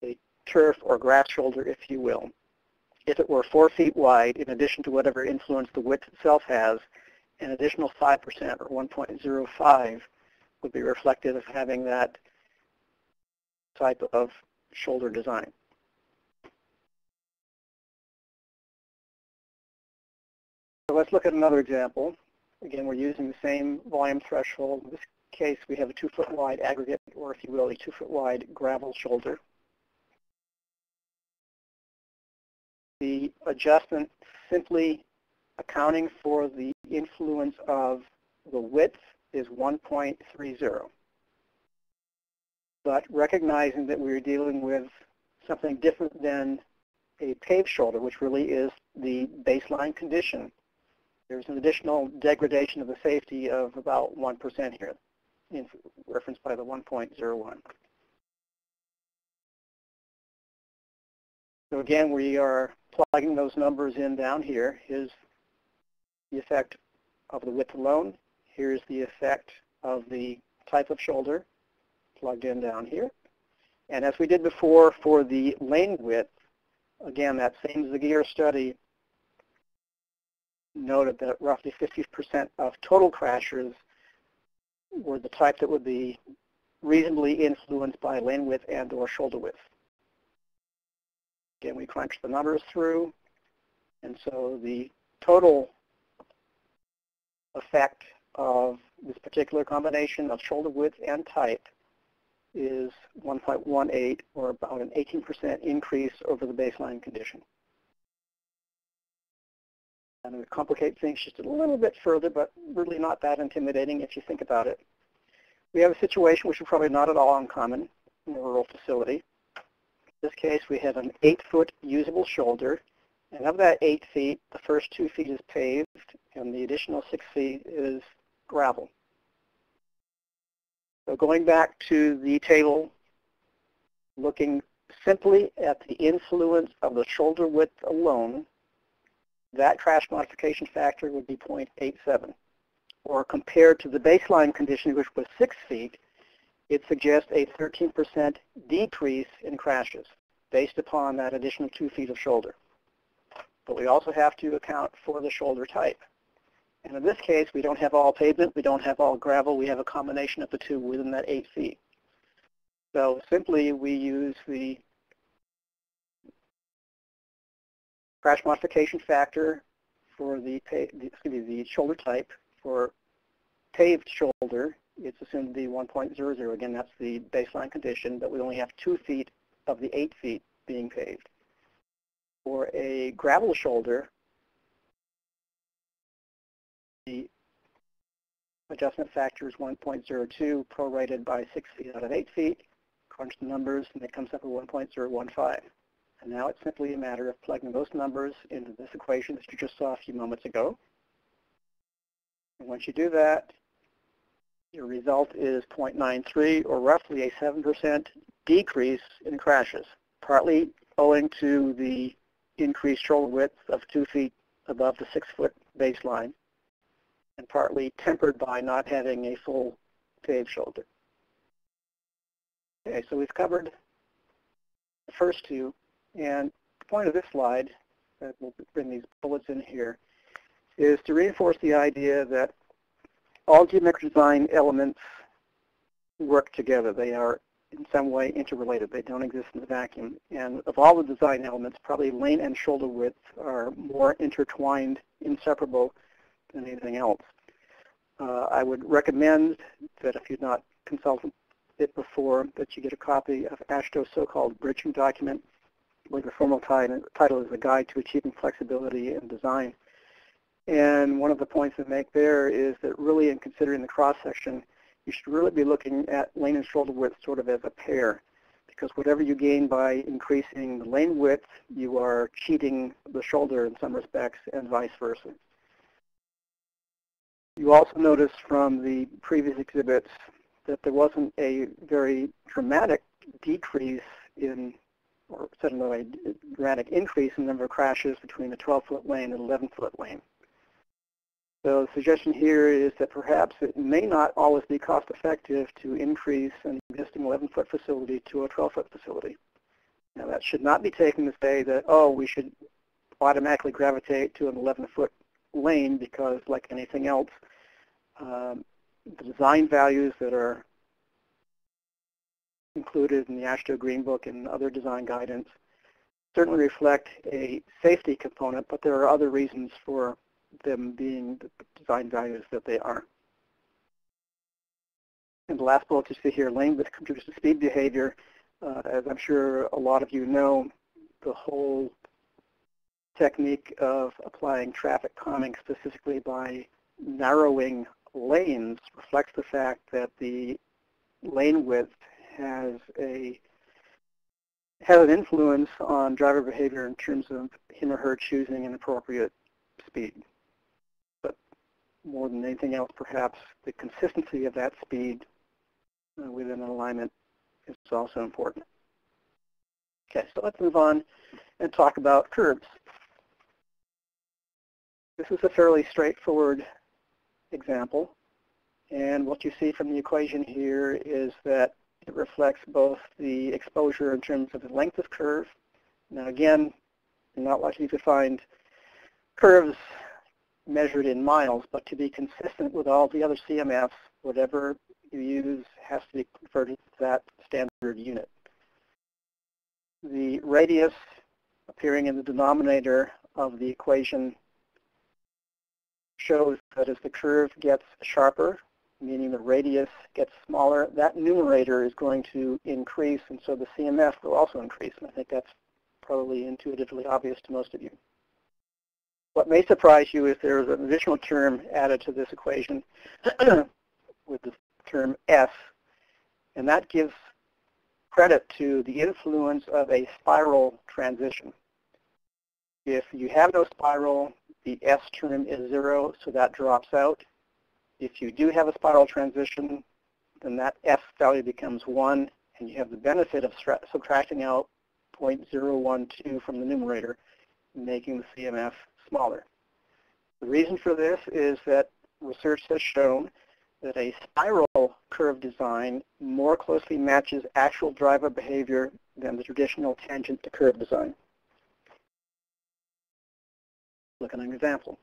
a turf or grass shoulder, if you will, if it were 4 feet wide, in addition to whatever influence the width itself has, an additional 5% or 1.05 would be reflective of having that type of shoulder design. So let's look at another example. Again, we're using the same volume threshold. In this case, we have a 2 foot wide aggregate, or if you will, a 2 foot wide gravel shoulder. The adjustment simply accounting for the influence of the width is 1.30. But recognizing that we're dealing with something different than a paved shoulder, which really is the baseline condition, there's an additional degradation of the safety of about 1% here, referenced by the 1.01. So again, we are plugging those numbers in down here. Here's the effect of the width alone. Here's the effect of the type of shoulder plugged in down here. And as we did before for the lane width, again, that same Zagier study noted that roughly 50% of total crashers were the type that would be reasonably influenced by lane width and or shoulder width. Again, we crunched the numbers through, and so the total effect of this particular combination of shoulder width and type is 1.18, or about an 18% increase over the baseline condition. And it would complicate things just a little bit further, but really not that intimidating if you think about it. We have a situation which is probably not at all uncommon in a rural facility. In this case, we have an 8 foot usable shoulder, and of that 8 feet, the first 2 feet is paved, and the additional 6 feet is gravel. So going back to the table, looking simply at the influence of the shoulder width alone, that crash modification factor would be 0.87. Or compared to the baseline condition, which was 6 feet, it suggests a 13% decrease in crashes based upon that additional 2 feet of shoulder. But we also have to account for the shoulder type. And in this case, we don't have all pavement, we don't have all gravel, we have a combination of the two within that 8 feet. So simply, we use the crash modification factor for the shoulder type. For paved shoulder, it's assumed to be 1.00. Again, that's the baseline condition, but we only have 2 feet of the 8 feet being paved. For a gravel shoulder, the adjustment factor is 1.02, prorated by 6 feet out of 8 feet. Crunch the numbers, and it comes up with 1.015. And now it's simply a matter of plugging those numbers into this equation that you just saw a few moments ago. And once you do that, your result is 0.93, or roughly a 7% decrease in crashes, partly owing to the increased shoulder width of 2 feet above the 6 foot baseline, and partly tempered by not having a full paved shoulder. Okay, so we've covered the first two, and the point of this slide, that we'll bring these bullets in here, is to reinforce the idea that all geometric design elements work together. They are in some way interrelated. They don't exist in a vacuum. And of all the design elements, probably lane and shoulder width are more intertwined, inseparable than anything else. I would recommend that if you've not consulted it before, that you get a copy of AASHTO's so-called bridging document, where the formal title is A Guide to Achieving Flexibility in Design. And one of the points I make there is that really in considering the cross-section, you should really be looking at lane and shoulder width sort of as a pair, because whatever you gain by increasing the lane width, you are cheating the shoulder in some respects, and vice versa. You also notice from the previous exhibits that there wasn't a very dramatic decrease in, or said another way, dramatic increase in the number of crashes between the 12-foot lane and 11-foot lane. So the suggestion here is that perhaps it may not always be cost-effective to increase an existing 11-foot facility to a 12-foot facility. Now that should not be taken to say that, oh, we should automatically gravitate to an 11-foot lane because, like anything else, the design values that are included in the AASHTO Green Book and other design guidance certainly reflect a safety component, but there are other reasons for them being the design values that they are. And the last bullet you see here, lane width contributes to speed behavior. As I'm sure a lot of you know, the whole technique of applying traffic calming specifically by narrowing lanes reflects the fact that the lane width has an influence on driver behavior in terms of him or her choosing an appropriate speed. But more than anything else, perhaps the consistency of that speed within an alignment is also important. Okay, so let's move on and talk about curves. This is a fairly straightforward example, and what you see from the equation here is that it reflects both the exposure in terms of the length of curve. Now again, you're not likely to find curves measured in miles, but to be consistent with all the other CMFs, whatever you use has to be converted to that standard unit. The radius appearing in the denominator of the equation shows that as the curve gets sharper, meaning the radius gets smaller, that numerator is going to increase, and so the CMF will also increase. And I think that's probably intuitively obvious to most of you. What may surprise you is there is an additional term added to this equation with the term S, and that gives credit to the influence of a spiral transition. If you have no spiral, the S term is 0, so that drops out. If you do have a spiral transition, then that S value becomes 1, and you have the benefit of subtracting out 0.012 from the numerator, making the CMF smaller. The reason for this is that research has shown that a spiral curve design more closely matches actual driver behavior than the traditional tangent to curve design. Look at an example.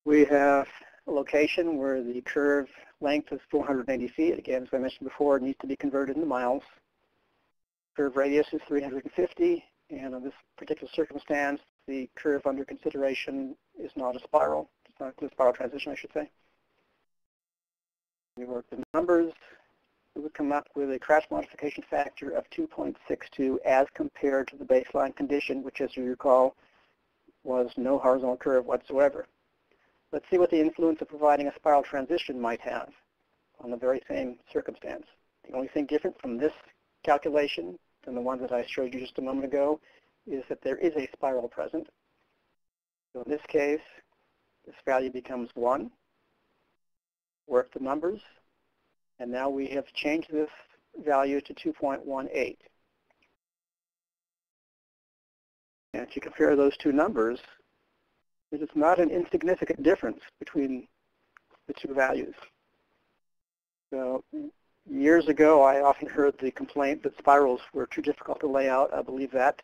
We have a location where the curve length is 480 feet. Again, as I mentioned before, it needs to be converted into miles. Curve radius is 350, and in this particular circumstance, the curve under consideration is not a spiral. It's not a spiral transition, I should say. We work the numbers. We would come up with a crash modification factor of 2.62 as compared to the baseline condition, which, as you recall, was no horizontal curve whatsoever. Let's see what the influence of providing a spiral transition might have on the very same circumstance. The only thing different from this calculation than the one that I showed you just a moment ago is that there is a spiral present. So in this case, this value becomes 1. Work the numbers, and now we have changed this value to 2.18. And if you compare those two numbers, it is not an insignificant difference between the two values. So years ago, I often heard the complaint that spirals were too difficult to lay out. I believe that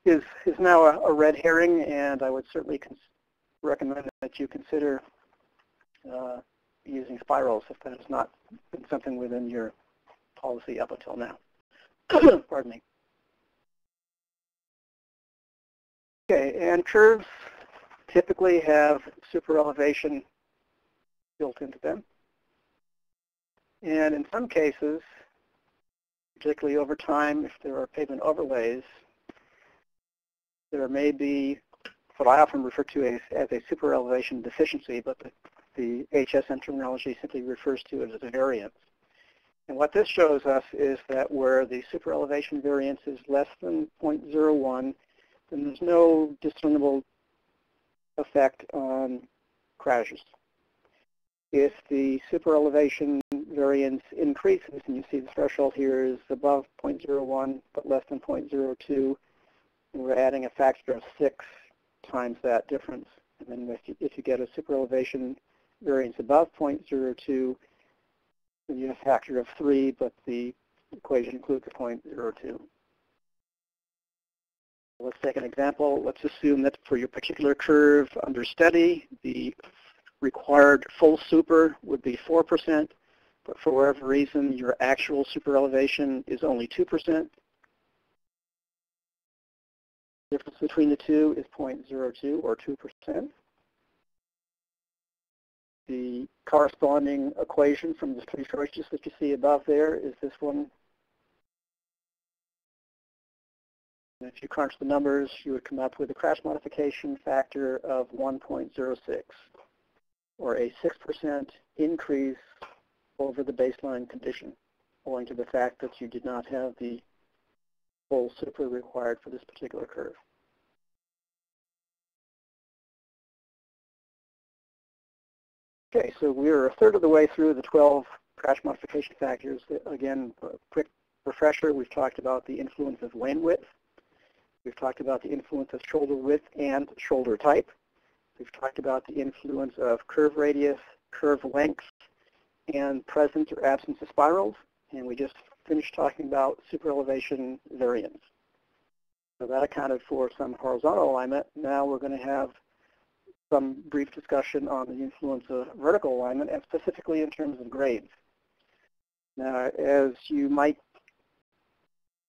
is now a red herring, and I would certainly recommend that you consider using spirals if that has not been something within your policy up until now. Pardon me. Okay, and curves typically have super elevation built into them. And in some cases, particularly over time, if there are pavement overlays, there may be what I often refer to as a super elevation deficiency, but the HSM terminology simply refers to it as a variance. And what this shows us is that where the super elevation variance is less than 0.01, then there's no discernible effect on crashes. If the super elevation variance increases, and you see the threshold here is above 0.01 but less than 0.02, and we're adding a factor of 6 times that difference. And then if you get a super elevation variance above 0.02, then you have a factor of 3, but the equation includes a 0.02. Let's take an example. Let's assume that for your particular curve under study, the required full super would be 4%, but for whatever reason, your actual super elevation is only 2%. The difference between the two is 0.02 or 2%. The corresponding equation from the three choices that you see above there is this one. And if you crunch the numbers, you would come up with a crash modification factor of 1.06, or a 6% increase over the baseline condition, owing to the fact that you did not have the full super required for this particular curve. Okay, so we're a third of the way through the 12 crash modification factors. Again, a quick refresher, we've talked about the influence of lane width. We've talked about the influence of shoulder width and shoulder type. We've talked about the influence of curve radius, curve length, and presence or absence of spirals. And we just finished talking about super elevation variance. So that accounted for some horizontal alignment. Now we're going to have some brief discussion on the influence of vertical alignment, and specifically in terms of grades. Now, as you might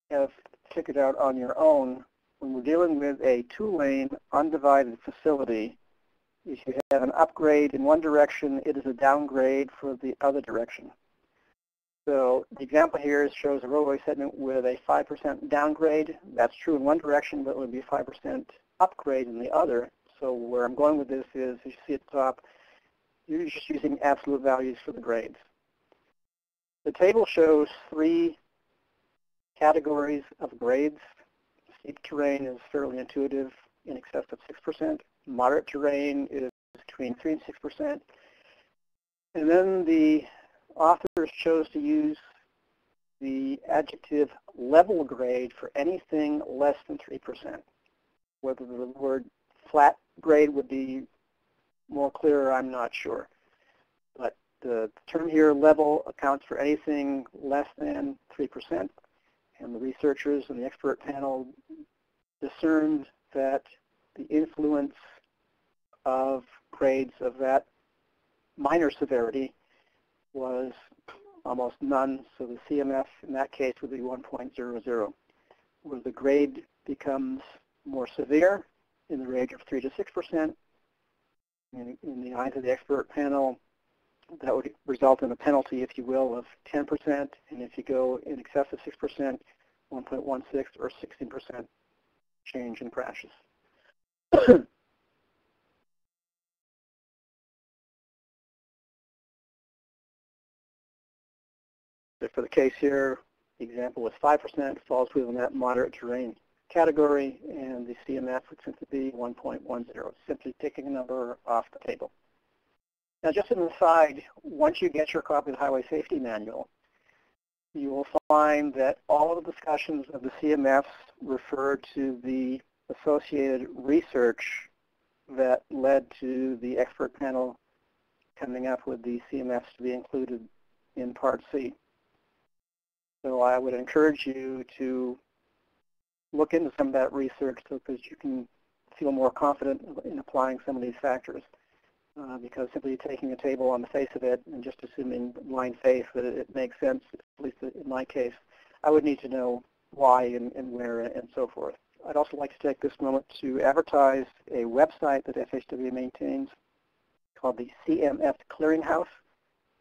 have figured out on your own, when we're dealing with a two-lane undivided facility, if you have an upgrade in one direction, it is a downgrade for the other direction. So the example here shows a roadway segment with a 5% downgrade. That's true in one direction, but it would be a 5% upgrade in the other. So where I'm going with this is, as you see at the top, you're just using absolute values for the grades. The table shows 3 categories of grades. Steep terrain is fairly intuitive, in excess of 6%. Moderate terrain is between 3 and 6%. And then the authors chose to use the adjective level grade for anything less than 3%. Whether the word flat grade would be more clear, I'm not sure. But the term here, level, accounts for anything less than 3%. And the researchers and the expert panel discerned that the influence of grades of that minor severity was almost none. So the CMF in that case would be 1.00. Where the grade becomes more severe, in the range of 3 to 6%. In the eyes of the expert panel, that would result in a penalty, if you will, of 10%. And if you go in excess of 6%, 1.16 or 16% change in crashes. So for the case here, the example was 5%, falls within that moderate terrain category, and the CMF would simply be 1.10, simply taking a number off the table. Now, just as an aside, once you get your copy of the Highway Safety Manual, you will find that all of the discussions of the CMFs refer to the associated research that led to the expert panel coming up with the CMFs to be included in Part C. So I would encourage you to look into some of that research so that you can feel more confident in applying some of these factors. because simply taking a table on the face of it and just assuming blind faith that it makes sense, at least in my case, I would need to know why and where and so forth. I'd also like to take this moment to advertise a website that FHW maintains called the CMF Clearinghouse.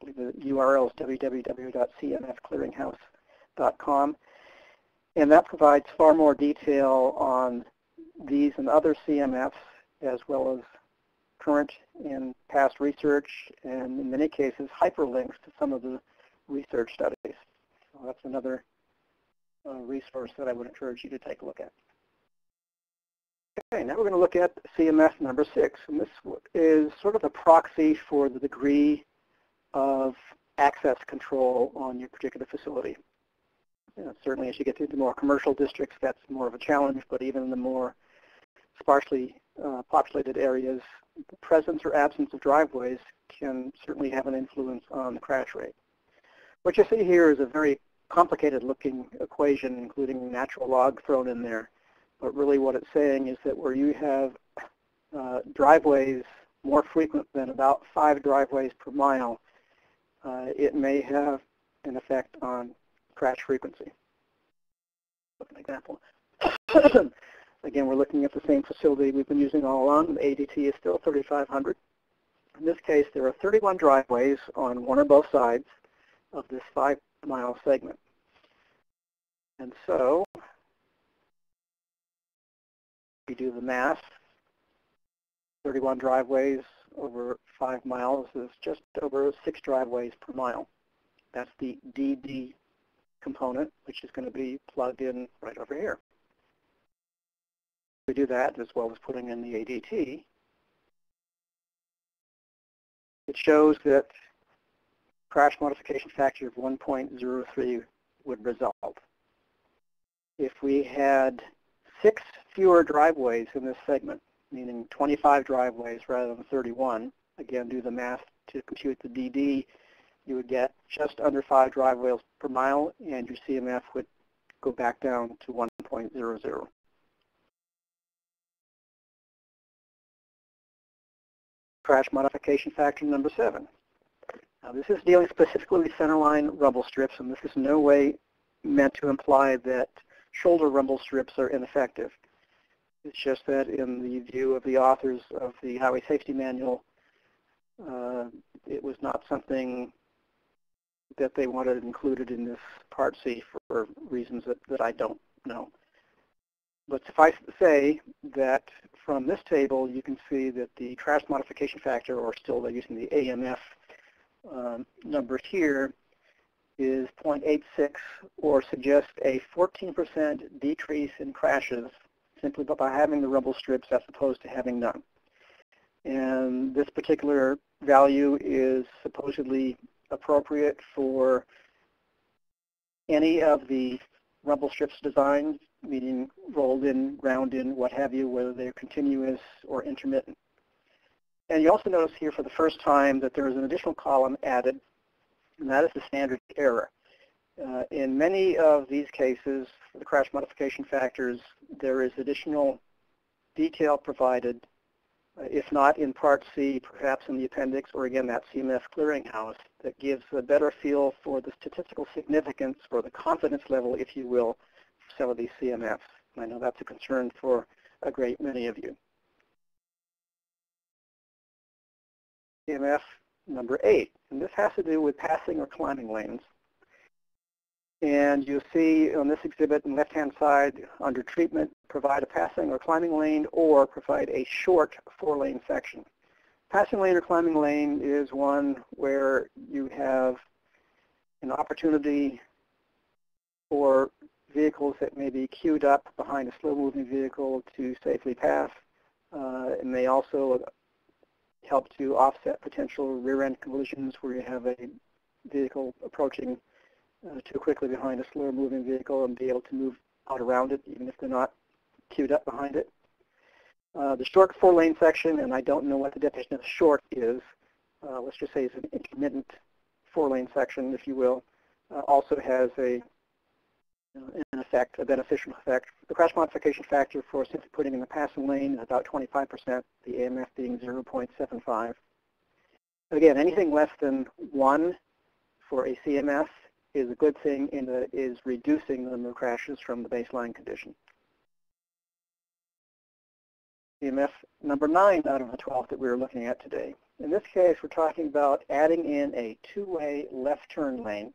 I believe the URL is www.cmfclearinghouse.com. And that provides far more detail on these and other CMFs, as well as current and past research, and in many cases hyperlinks to some of the research studies. So that's another resource that I would encourage you to take a look at. Okay, now we're going to look at CMF number 6, and this is sort of a proxy for the degree of access control on your particular facility. Certainly as you get into more commercial districts, that's more of a challenge, but even in the more sparsely populated areas, the presence or absence of driveways can certainly have an influence on the crash rate. What you see here is a very complicated looking equation, including natural log thrown in there. But really what it's saying is that where you have driveways more frequent than about 5 driveways per mile, it may have an effect on crash frequency. Look at an example. Again, we're looking at the same facility we've been using all along. The ADT is still 3,500. In this case, there are 31 driveways on one or both sides of this 5-mile segment. And so, if we do the math, 31 driveways over 5 miles is just over 6 driveways per mile. That's the DD component, which is going to be plugged in right over here. We do that as well as putting in the ADT. It shows that crash modification factor of 1.03 would result. If we had 6 fewer driveways in this segment, meaning 25 driveways rather than 31, again, do the math to compute the DD, you would get just under 5 driveways per mile, and your CMF would go back down to 1.00. Crash modification factor number 7. Now this is dealing specifically with centerline rumble strips, and this is in no way meant to imply that shoulder rumble strips are ineffective. It's just that in the view of the authors of the Highway Safety Manual, it was not something that they wanted included in this Part C for reasons that I don't know. But suffice it to say that from this table, you can see that the crash modification factor, or still they're using the AMF number here, is 0.86, or suggests a 14% decrease in crashes simply by having the rumble strips as opposed to having none. And this particular value is supposedly appropriate for any of the rumble strips designs, meaning rolled in, ground in, what have you, whether they're continuous or intermittent. And you also notice here for the first time that there is an additional column added, and that is the standard error. In many of these cases, for the crash modification factors, there is additional detail provided, if not in Part C, perhaps in the appendix, or again, that CMF clearinghouse, that gives a better feel for the statistical significance, or the confidence level, if you will, for some of these CMFs. And I know that's a concern for a great many of you. CMF number 8, and this has to do with passing or climbing lanes. And you'll see on this exhibit on the left-hand side, under treatment, provide a passing or climbing lane or provide a short 4-lane section. Passing lane or climbing lane is one where you have an opportunity for vehicles that may be queued up behind a slow-moving vehicle to safely pass. It may also help to offset potential rear-end collisions where you have a vehicle approaching too quickly behind a slower moving vehicle and be able to move out around it, even if they're not queued up behind it. The short 4-lane section, and I don't know what the definition of short is, let's just say it's an intermittent 4-lane section, if you will, also has an effect, a beneficial effect. The crash modification factor for simply putting in the passing lane is about 25%, the AMF being 0.75. Again, anything less than 1 for a CMS is a good thing in that it is reducing the number of crashes from the baseline condition. CMS number 9 out of the 12 that we were looking at today. In this case, we're talking about adding in a two-way left turn lane.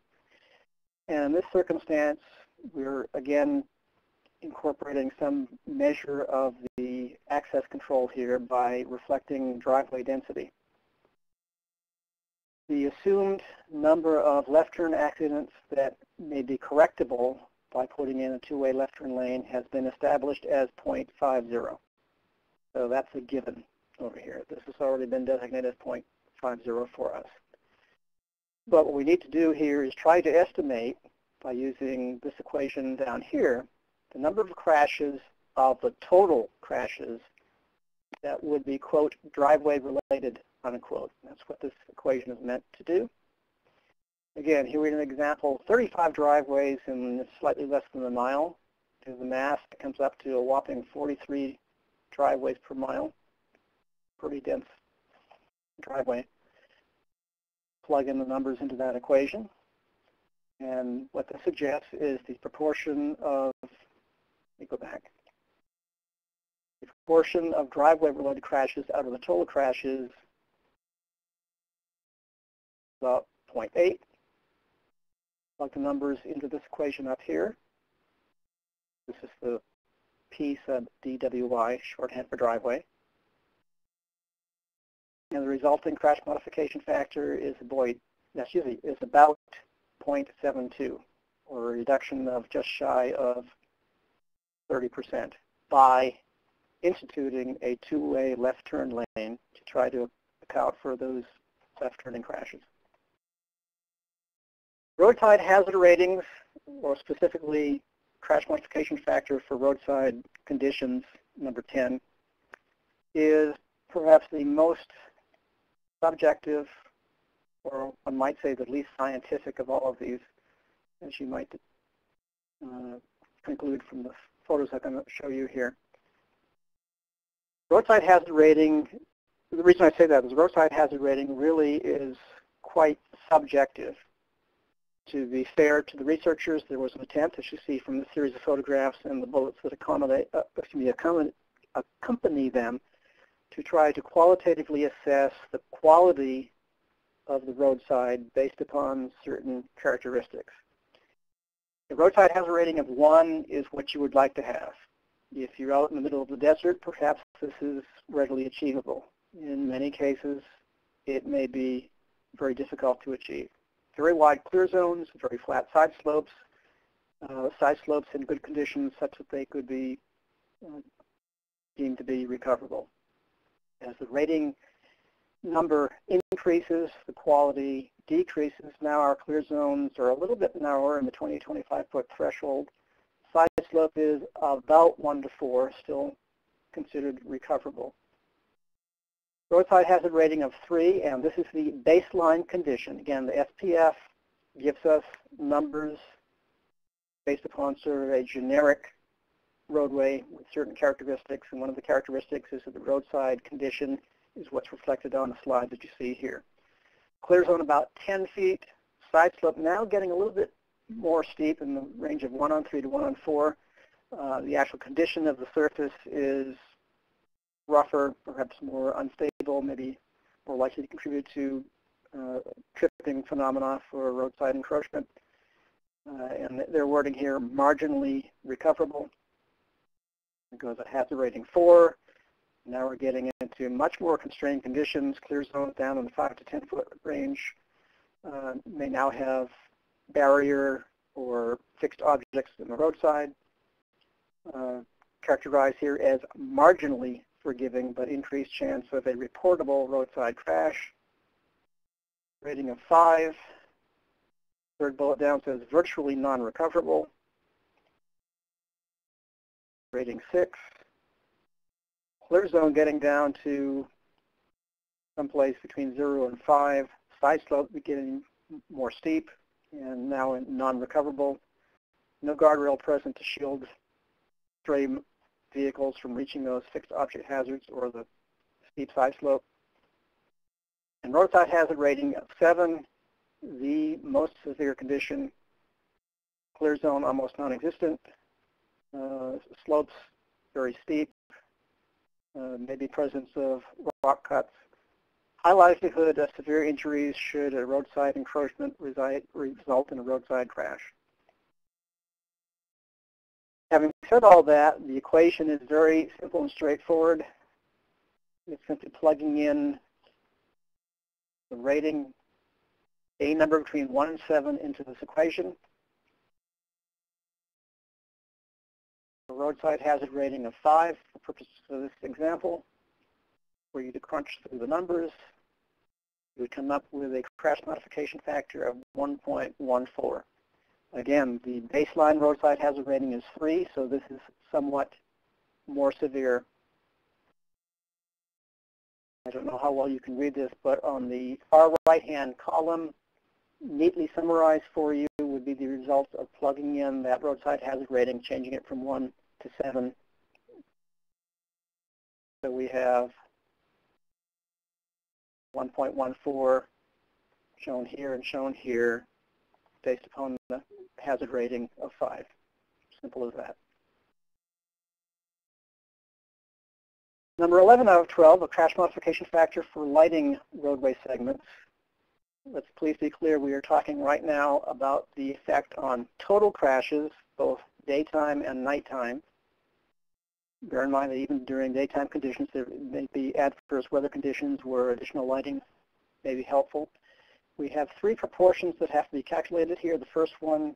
And in this circumstance, we're again incorporating some measure of the access control here by reflecting driveway density. The assumed number of left turn accidents that may be correctable by putting in a two-way left turn lane has been established as 0.50. So that's a given over here. This has already been designated as 0.50 for us. But what we need to do here is try to estimate, by using this equation down here, the number of crashes of the total crashes that would be, quote, driveway related, unquote. That's what this equation is meant to do. Again, here we have an example, 35 driveways in slightly less than a mile. Do the math, it comes up to a whopping 43 driveways per mile. Pretty dense driveway. Plug in the numbers into that equation. And what this suggests is the proportion of, let me go back. The proportion of driveway-related crashes out of the total crashes is about 0.8. Plug the numbers into this equation up here. This is the P sub DWY, shorthand for driveway. And the resulting crash modification factor is about 0.72, or a reduction of just shy of 30% by instituting a two-way left turn lane to try to account for those left turning crashes. Roadside hazard ratings, or specifically crash modification factor for roadside conditions, number 10, is perhaps the most subjective, or one might say the least scientific of all of these, as you might conclude from the photos I'm going to show you here. Roadside hazard rating, the reason I say that is roadside hazard rating really is quite subjective. To be fair to the researchers, there was an attempt, as you see from the series of photographs and the bullets that accompany them, to try to qualitatively assess the quality of the roadside based upon certain characteristics. A roadside hazard rating of 1 is what you would like to have. If you're out in the middle of the desert, perhaps this is readily achievable. In many cases, it may be very difficult to achieve. Very wide clear zones, very flat side slopes in good conditions such that they could be deemed to be recoverable. As the rating number increases, the quality decreases. Now our clear zones are a little bit narrower in the 20 to 25 foot threshold. Side slope is about 1 to 4, still considered recoverable. Roadside hazard rating of 3, and this is the baseline condition. Again, the SPF gives us numbers based upon sort of a generic roadway with certain characteristics, and one of the characteristics is that the roadside condition is what's reflected on the slide that you see here. Clear zone about 10 feet, side slope now getting a little bit more steep in the range of 1 on 3 to 1 on 4. The actual condition of the surface is rougher, perhaps more unstable, maybe more likely to contribute to tripping phenomena for roadside encroachment. And their wording here, marginally recoverable. It goes at hazard rating 4. Now we're getting into much more constrained conditions. Clear zones down in the 5 to 10 foot range may now have barrier or fixed objects in the roadside. Characterized here as marginally forgiving, but increased chance of a reportable roadside crash. Rating of 5. Third bullet down says virtually non-recoverable. Rating 6. Clear zone getting down to someplace between 0 and 5. Side slope getting more steep and now non-recoverable. No guardrail present to shield stray vehicles from reaching those fixed object hazards or the steep side slope. and roadside hazard rating of 7, the most severe condition, clear zone almost non-existent, slopes very steep, maybe presence of rock cuts, high likelihood of severe injuries should a roadside encroachment result in a roadside crash. Having said all that, the equation is very simple and straightforward. It's simply plugging in the rating, a number between 1 and 7, into this equation. A roadside hazard rating of 5 for purposes of this example. Were you to crunch through the numbers, you would come up with a crash modification factor of 1.14. Again, the baseline roadside hazard rating is 3, so this is somewhat more severe. I don't know how well you can read this, but on the far right-hand column, neatly summarized for you would be the result of plugging in that roadside hazard rating, changing it from 1 to 7. So we have 1.14 shown here and shown here based upon the hazard rating of 5. Simple as that. Number 11 out of 12, a crash modification factor for lighting roadway segments. Let's please be clear, we are talking right now about the effect on total crashes, both daytime and nighttime. Bear in mind that even during daytime conditions, there may be adverse weather conditions where additional lighting may be helpful. We have 3 proportions that have to be calculated here. The first one,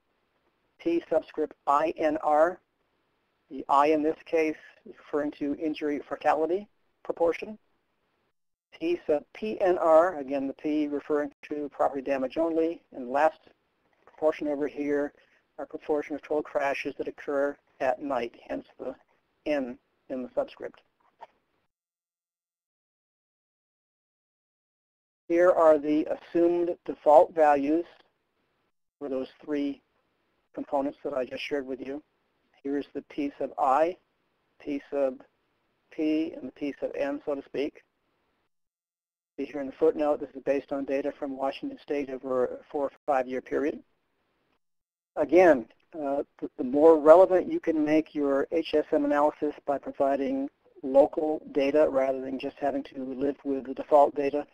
P subscript INR. The I in this case is referring to injury fatality proportion. P sub PNR, again the P referring to property damage only. And the last proportion over here, our proportion of total crashes that occur at night, hence the N in the subscript. Here are the assumed default values for those 3 components that I just shared with you. Here's the P sub I, P sub P, and the P sub N, so to speak. See here in the footnote, this is based on data from Washington State over a 4 or 5 year period. Again, the more relevant you can make your HSM analysis by providing local data rather than just having to live with the default data,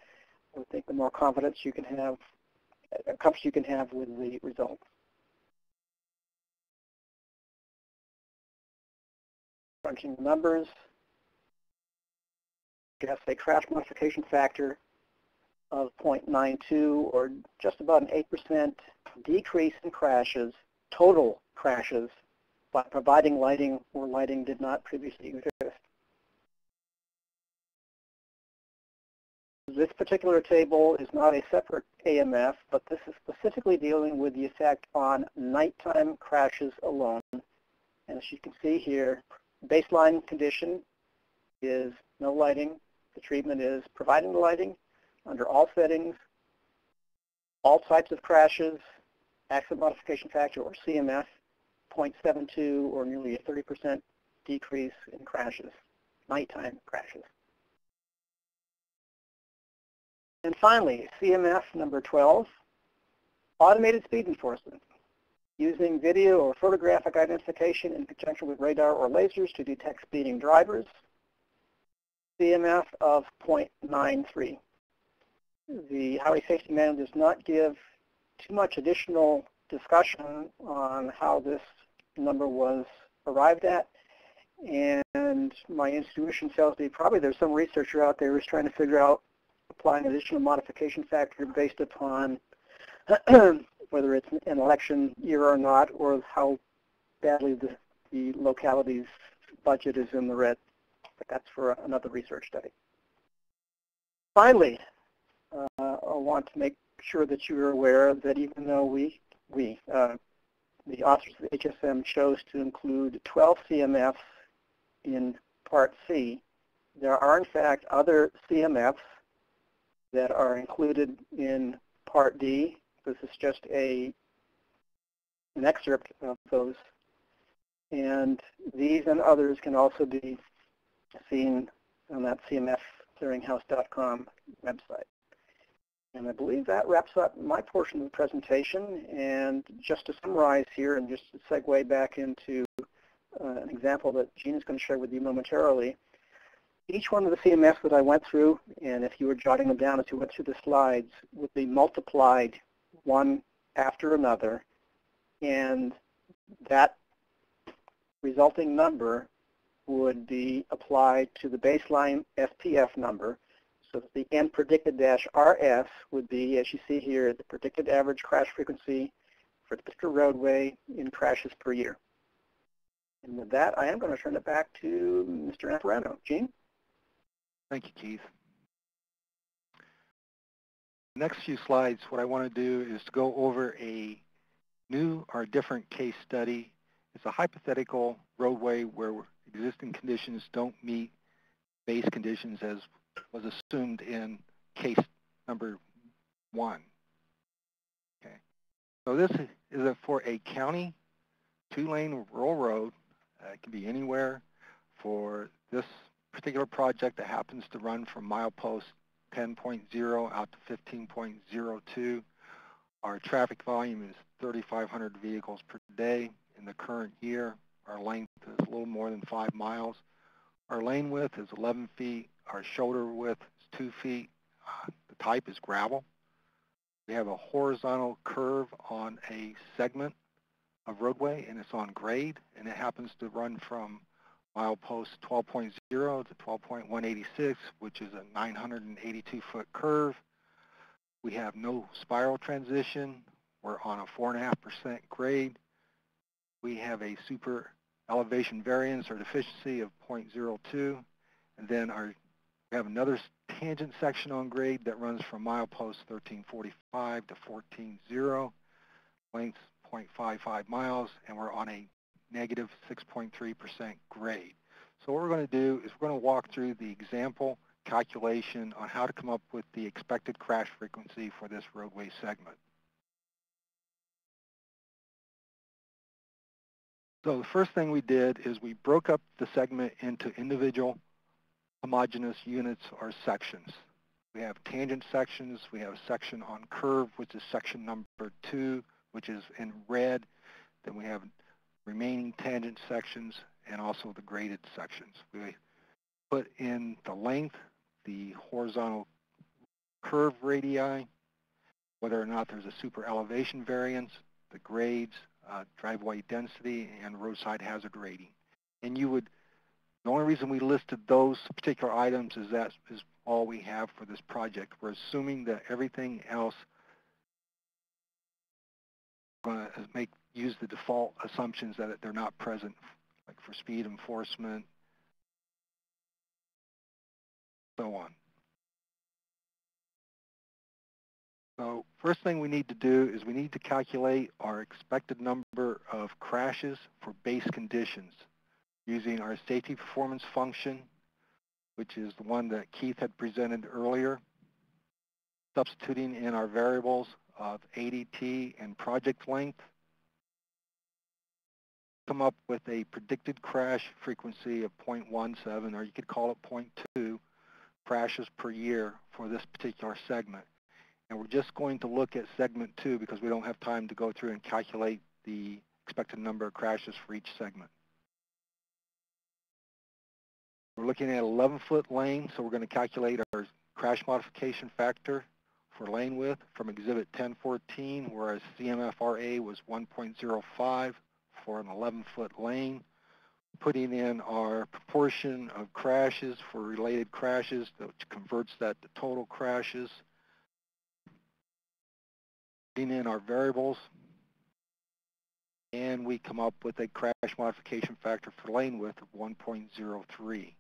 I think the more confidence you can have, comfort you can have with the results. Crunching the numbers, guess a crash modification factor of 0.92, or just about an 8% decrease in crashes, total crashes, by providing lighting where lighting did not previously exist. This particular table is not a separate AMF, but this is specifically dealing with the effect on nighttime crashes alone. And as you can see here, baseline condition is no lighting. The treatment is providing the lighting under all settings, all types of crashes, accident modification factor or CMF, 0.72 or nearly a 30% decrease in crashes, nighttime crashes. And finally, CMF number 12, automated speed enforcement. Using video or photographic identification in conjunction with radar or lasers to detect speeding drivers, CMF of 0.93. The Highway Safety Manual does not give too much additional discussion on how this number was arrived at, and my intuition tells me probably there's some researcher out there who's trying to figure out applying additional modification factor based upon whether it's an election year or not, or how badly the locality's budget is in the red. But that's for another research study. Finally, I want to make sure that you are aware that even though the authors of the HSM chose to include 12 CMFs in Part C, there are in fact other CMFs that are included in Part D. This is just an excerpt of those. And these and others can also be seen on that cmfclearinghouse.com website. And I believe that wraps up my portion of the presentation. And just to summarize here and just to segue back into an example that Gene is going to share with you momentarily, each one of the CMFs that I went through, and if you were jotting them down as you went through the slides, would be multiplied one after another, and that resulting number would be applied to the baseline SPF number, so that the N predicted dash RS would be, as you see here, the predicted average crash frequency for the particular roadway in crashes per year. And with that, I am going to turn it back to Mr. Amparano. Gene? Thank you, Keith. The next few slides, what I want to do is to go over a new or different case study. It's a hypothetical roadway where existing conditions don't meet base conditions as was assumed in case number 1. Okay. So this is for a county 2-lane rural road. It can be anywhere for this particular project that happens to run from milepost 10.0 out to 15.02. Our traffic volume is 3,500 vehicles per day. In the current year, our length is a little more than 5 miles. Our lane width is 11 feet. Our shoulder width is 2 feet. The type is gravel. We have a horizontal curve on a segment of roadway, and it's on grade, and it happens to run from milepost 12.0 to 12.186, which is a 982-foot curve. We have no spiral transition. We're on a 4.5% grade. We have a super elevation variance or deficiency of 0.02, and then we have another tangent section on grade that runs from milepost 1345 to 14.0, length 0.55 miles, and we're on a negative 6.3% grade. So what we're going to do is we're going to walk through the example calculation on how to come up with the expected crash frequency for this roadway segment. So the first thing we did is we broke up the segment into individual homogeneous units or sections. We have tangent sections. We have a section on curve, which is section number 2, which is in red. Then we have remaining tangent sections and also the graded sections. We put in the length, the horizontal curve radii, whether or not there's a super elevation variance, the grades, driveway density, and roadside hazard rating. And the only reason we listed those particular items is that is all we have for this project. We're assuming that everything else, we're going to use the default assumptions that they're not present, like for speed enforcement, so on. So first thing we need to do is we need to calculate our expected number of crashes for base conditions using our safety performance function, which is the one that Keith had presented earlier, substituting in our variables of ADT and project length, come up with a predicted crash frequency of 0.17, or you could call it 0.2 crashes per year for this particular segment. And we're just going to look at segment 2 because we don't have time to go through and calculate the expected number of crashes for each segment. We're looking at 11-foot lane, so we're going to calculate our crash modification factor for lane width from Exhibit 1014, whereas CMFRA was 1.05 for an 11-foot lane. Putting in our proportion of crashes for related crashes, which converts that to total crashes. Putting in our variables, and we come up with a crash modification factor for lane width of 1.03.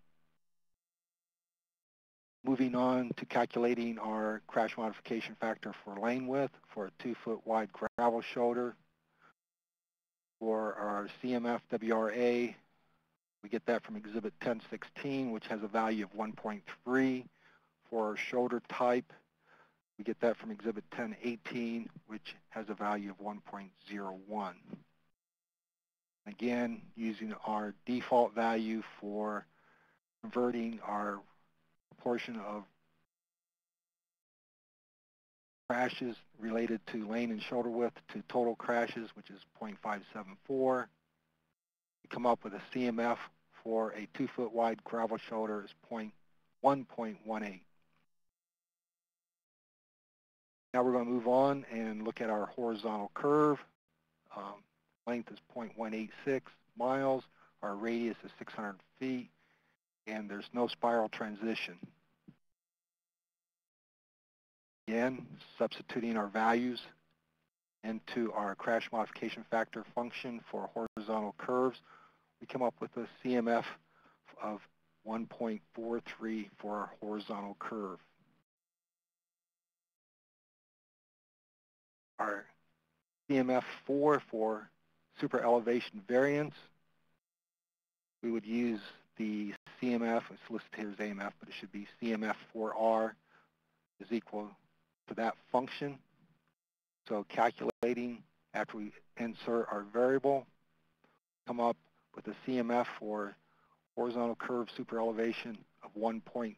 Moving on to calculating our crash modification factor for lane width for a 2-foot wide gravel shoulder. For our CMF WRA, we get that from Exhibit 1016, which has a value of 1.3. For our shoulder type, we get that from Exhibit 1018, which has a value of 1.01. Again, using our default value for converting our proportion of crashes related to lane and shoulder width to total crashes, which is 0.574. We come up with a CMF for a 2-foot wide gravel shoulder is 1.18. Now we're going to move on and look at our horizontal curve. Length is 0.186 miles. Our radius is 600 feet, and there's no spiral transition. Again, substituting our values into our crash modification factor function for horizontal curves, we come up with a CMF of 1.43 for our horizontal curve. Our CMF 4 for super elevation variance, we would use the CMF, it's listed here as AMF, but it should be CMF 4R is equal to that function. So calculating after we insert our variable, come up with a CMF for horizontal curve super elevation of 1.06.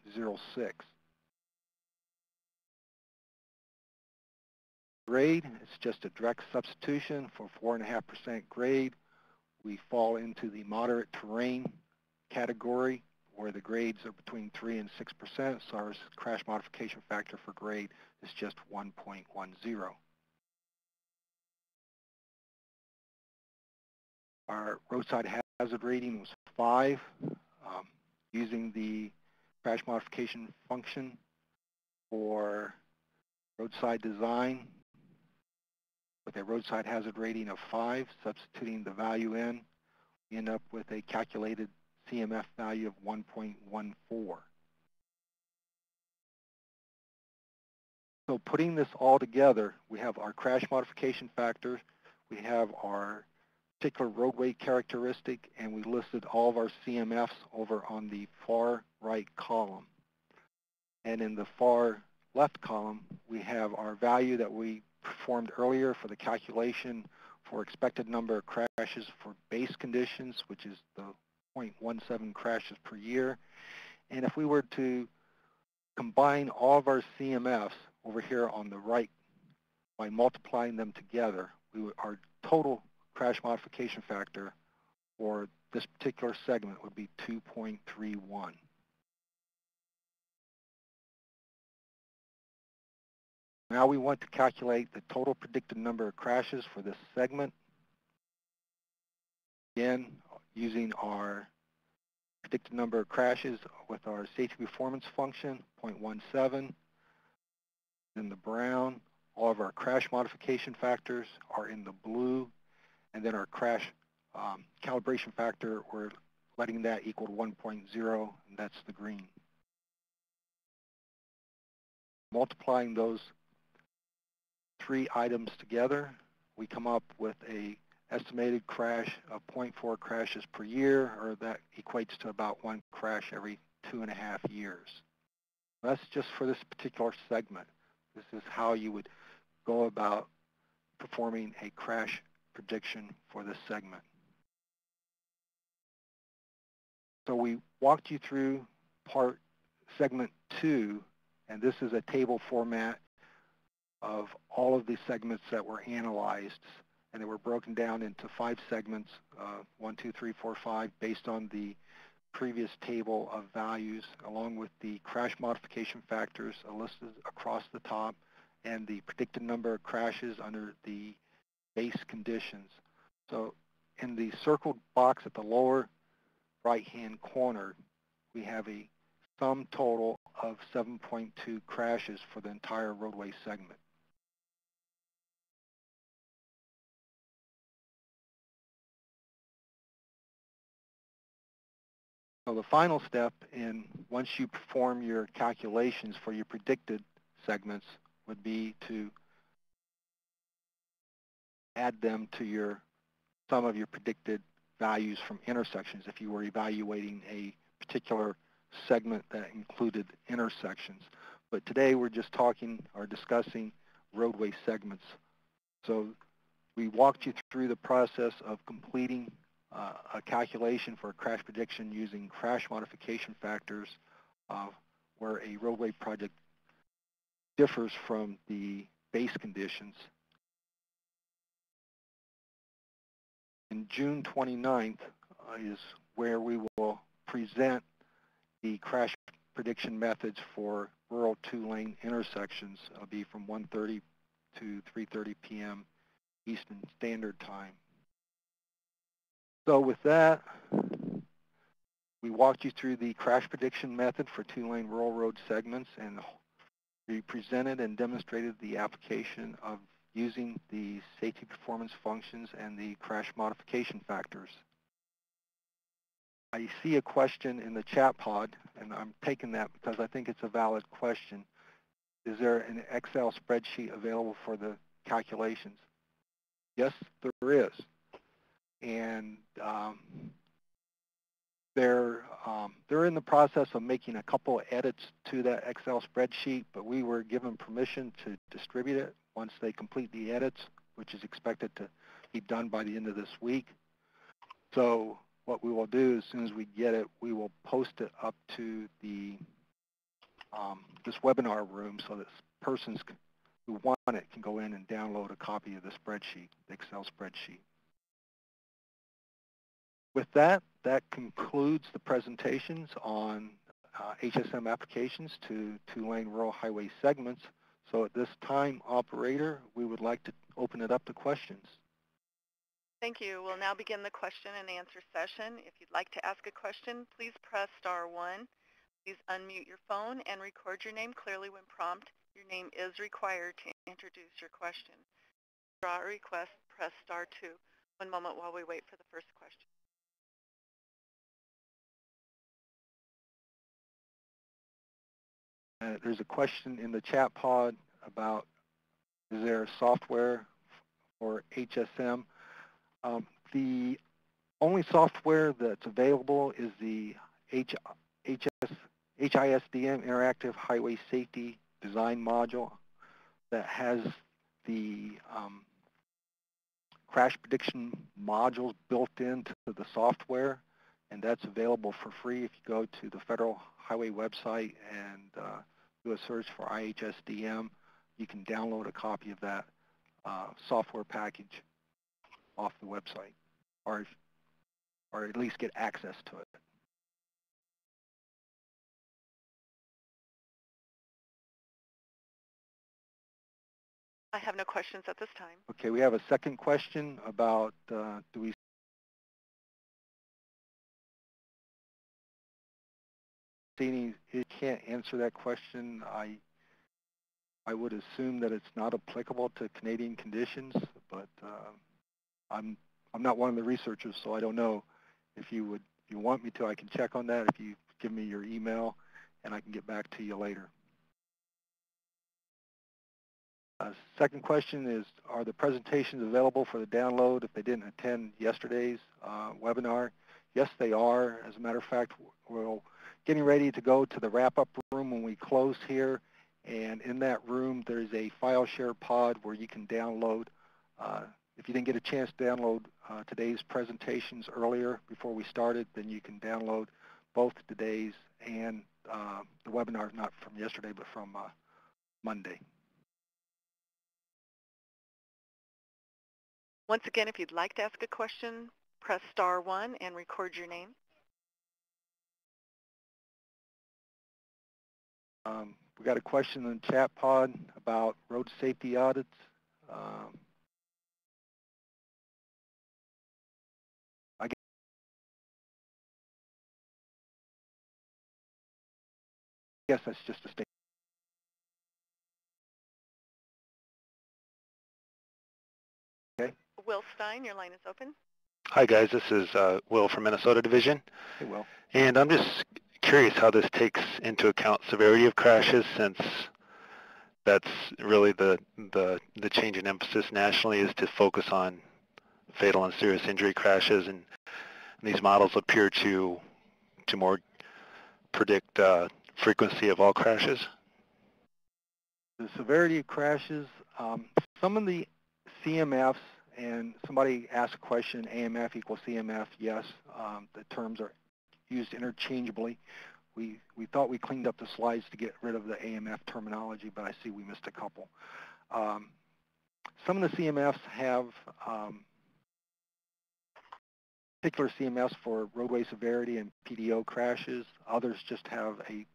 Grade, it's just a direct substitution for 4.5% grade. We fall into the moderate terrain category where the grades are between 3 and 6%, so our crash modification factor for grade is just 1.10. Our roadside hazard rating was 5. Using the crash modification function for roadside design with a roadside hazard rating of 5, substituting the value in, we end up with a calculated CMF value of 1.14. So putting this all together, we have our crash modification factor, we have our particular roadway characteristic, and we listed all of our CMFs over on the far right column. And in the far left column, we have our value that we performed earlier for the calculation for expected number of crashes for base conditions, which is the 0.17 crashes per year. And if we were to combine all of our CMFs over here on the right by multiplying them together, our total crash modification factor for this particular segment would be 2.31. Now we want to calculate the total predicted number of crashes for this segment. Again, using our predicted number of crashes with our safety performance function, 0.17. In the brown, all of our crash modification factors are in the blue, and then our crash calibration factor, we're letting that equal to 1.0, and that's the green. Multiplying those 3 items together, we come up with a estimated crash of 0.4 crashes per year, or that equates to about 1 crash every 2.5 years. That's just for this particular segment. This is how you would go about performing a crash prediction for this segment. So we walked you through segment 2, and this is a table format of all of the segments that were analyzed, and they were broken down into 5 segments, 1, 2, 3, 4, 5, based on the previous table of values, along with the crash modification factors listed across the top, and the predicted number of crashes under the base conditions. So in the circled box at the lower right-hand corner, we have a sum total of 7.2 crashes for the entire roadway segment. So the final step once you perform your calculations for your predicted segments would be to add them to your sum of your predicted values from intersections if you were evaluating a particular segment that included intersections. But today we're just talking or discussing roadway segments. So we walked you through the process of completing a calculation for a crash prediction using crash modification factors where a roadway project differs from the base conditions. And June 29th is where we will present the crash prediction methods for rural two-lane intersections. It'll be from 1:30 to 3:30 p.m. Eastern Standard Time. So with that, we walked you through the crash prediction method for two-lane rural road segments, and we presented and demonstrated the application of using the safety performance functions and the crash modification factors. I see a question in the chat pod, and I'm taking that because I think it's a valid question. Is there an Excel spreadsheet available for the calculations? Yes, there is. And they're in the process of making a couple of edits to that Excel spreadsheet, but we were given permission to distribute it once they complete the edits, which is expected to be done by the end of this week. So what we will do as soon as we get it, we will post it up to the this webinar room so that persons who want it can go in and download a copy of the spreadsheet, the Excel spreadsheet. With that, that concludes the presentations on HSM applications to two-lane rural highway segments. So at this time, operator, we would like to open it up to questions. Thank you. We'll now begin the question and answer session. If you'd like to ask a question, please press *1. Please unmute your phone and record your name clearly when prompted. Your name is required to introduce your question. To draw a request, press *2. One moment while we wait for the first question. There's a question in the chat pod about, is there software for HSM? The only software that's available is the HISDM Interactive Highway Safety Design Module that has the crash prediction modules built into the software, and that's available for free if you go to the Federal Highway website and do a search for IHSDM. You can download a copy of that software package off the website, or at least get access to it. I have no questions at this time. Okay, we have a second question about do we see any, you can't answer that question. I would assume that it's not applicable to Canadian conditions, but I'm not one of the researchers, so I don't know. If you want me to, I can check on that if you give me your email, and I can get back to you later. Second question is, are the presentations available for the download if they didn't attend yesterday's webinar? Yes, they are. As a matter of fact, we're getting ready to go to the wrap-up room when we close here, and in that room there's a file share pod where you can download. If you didn't get a chance to download today's presentations earlier before we started, then you can download both today's and the webinar, not from yesterday, but from Monday. Once again, if you'd like to ask a question, press *1 and record your name. We got a question in the chat pod about road safety audits. I guess that's just a statement. Okay. Will Stein, your line is open. Hi guys, this is Will from Minnesota Division. Hey Will. And I'm just curious how this takes into account severity of crashes, since that's really the change in emphasis nationally is to focus on fatal and serious injury crashes, and these models appear to more predict frequency of all crashes. The severity of crashes, some of the CMFs, and somebody asked a question, AMF equals CMF, yes, the terms are used interchangeably. we thought we cleaned up the slides to get rid of the AMF terminology, but I see we missed a couple. Some of the CMFs have particular CMFs for roadway severity and PDO crashes. Others just have a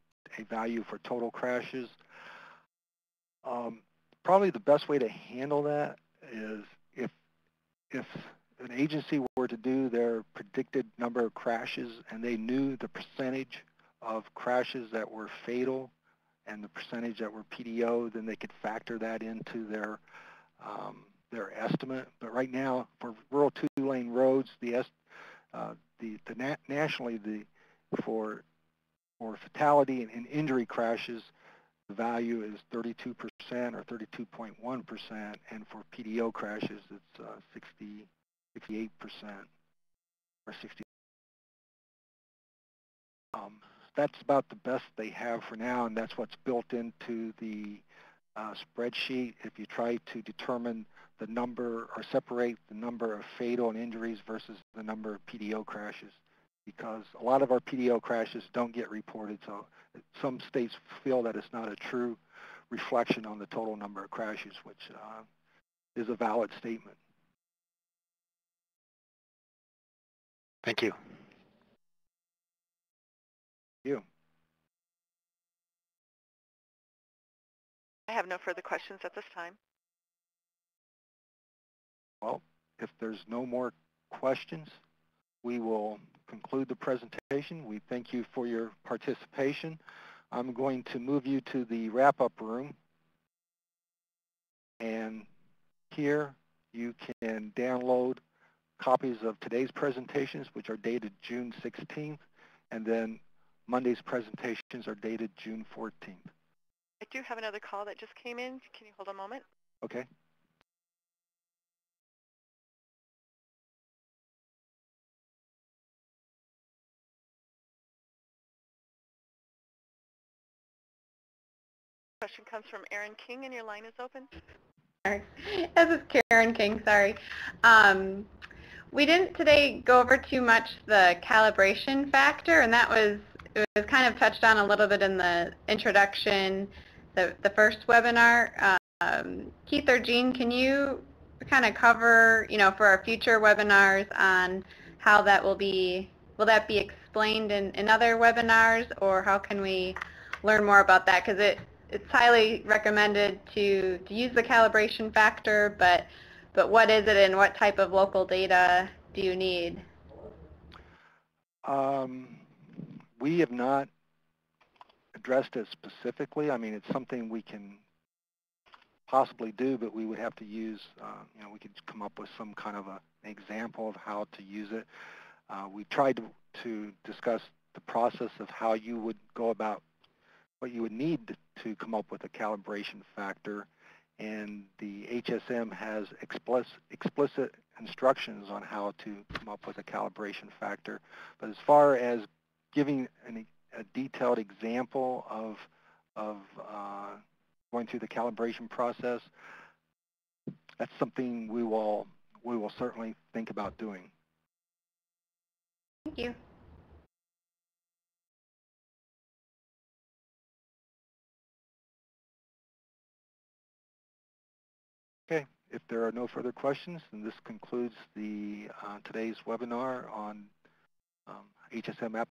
value for total crashes. Probably the best way to handle that is if an agency were to do their predicted number of crashes and they knew the percentage of crashes that were fatal and the percentage that were PDO, then they could factor that into their estimate. But right now, for rural two-lane roads, nationally for fatality and injury crashes, the value is 32% or 32.1%, and for PDO crashes, it's 68% or 60. That's about the best they have for now, and that's what's built into the spreadsheet. If you try to determine the number or separate the number of fatal and injuries versus the number of PDO crashes, because a lot of our PDO crashes don't get reported, so some states feel that it's not a true reflection on the total number of crashes, which is a valid statement. Thank you. Thank you. I have no further questions at this time. Well, if there's no more questions, we will conclude the presentation. We thank you for your participation. I'm going to move you to the wrap-up room. And here you can download copies of today's presentations, which are dated June 16th, and then Monday's presentations are dated June 14th. I do have another call that just came in. Can you hold a moment? Okay. Question comes from Erin King, and your line is open. This is Karen King, sorry. We didn't today go over too much the calibration factor, and it was kind of touched on a little bit in the introduction, the first webinar. Keith or Jean, can you kind of cover, for our future webinars on how that will that be explained in other webinars, or how can we learn more about that? Because it's highly recommended to use the calibration factor, but what is it and what type of local data do you need? We have not addressed it specifically. I mean, it's something we can possibly do, but we would have to use, we could come up with some kind of an example of how to use it. We tried to discuss the process of how you would go about what you would need to come up with a calibration factor, and the HSM has explicit instructions on how to come up with a calibration factor. But as far as giving a detailed example of going through the calibration process, that's something we will certainly think about doing. Thank you. Okay, if there are no further questions, then this concludes the today's webinar on HSM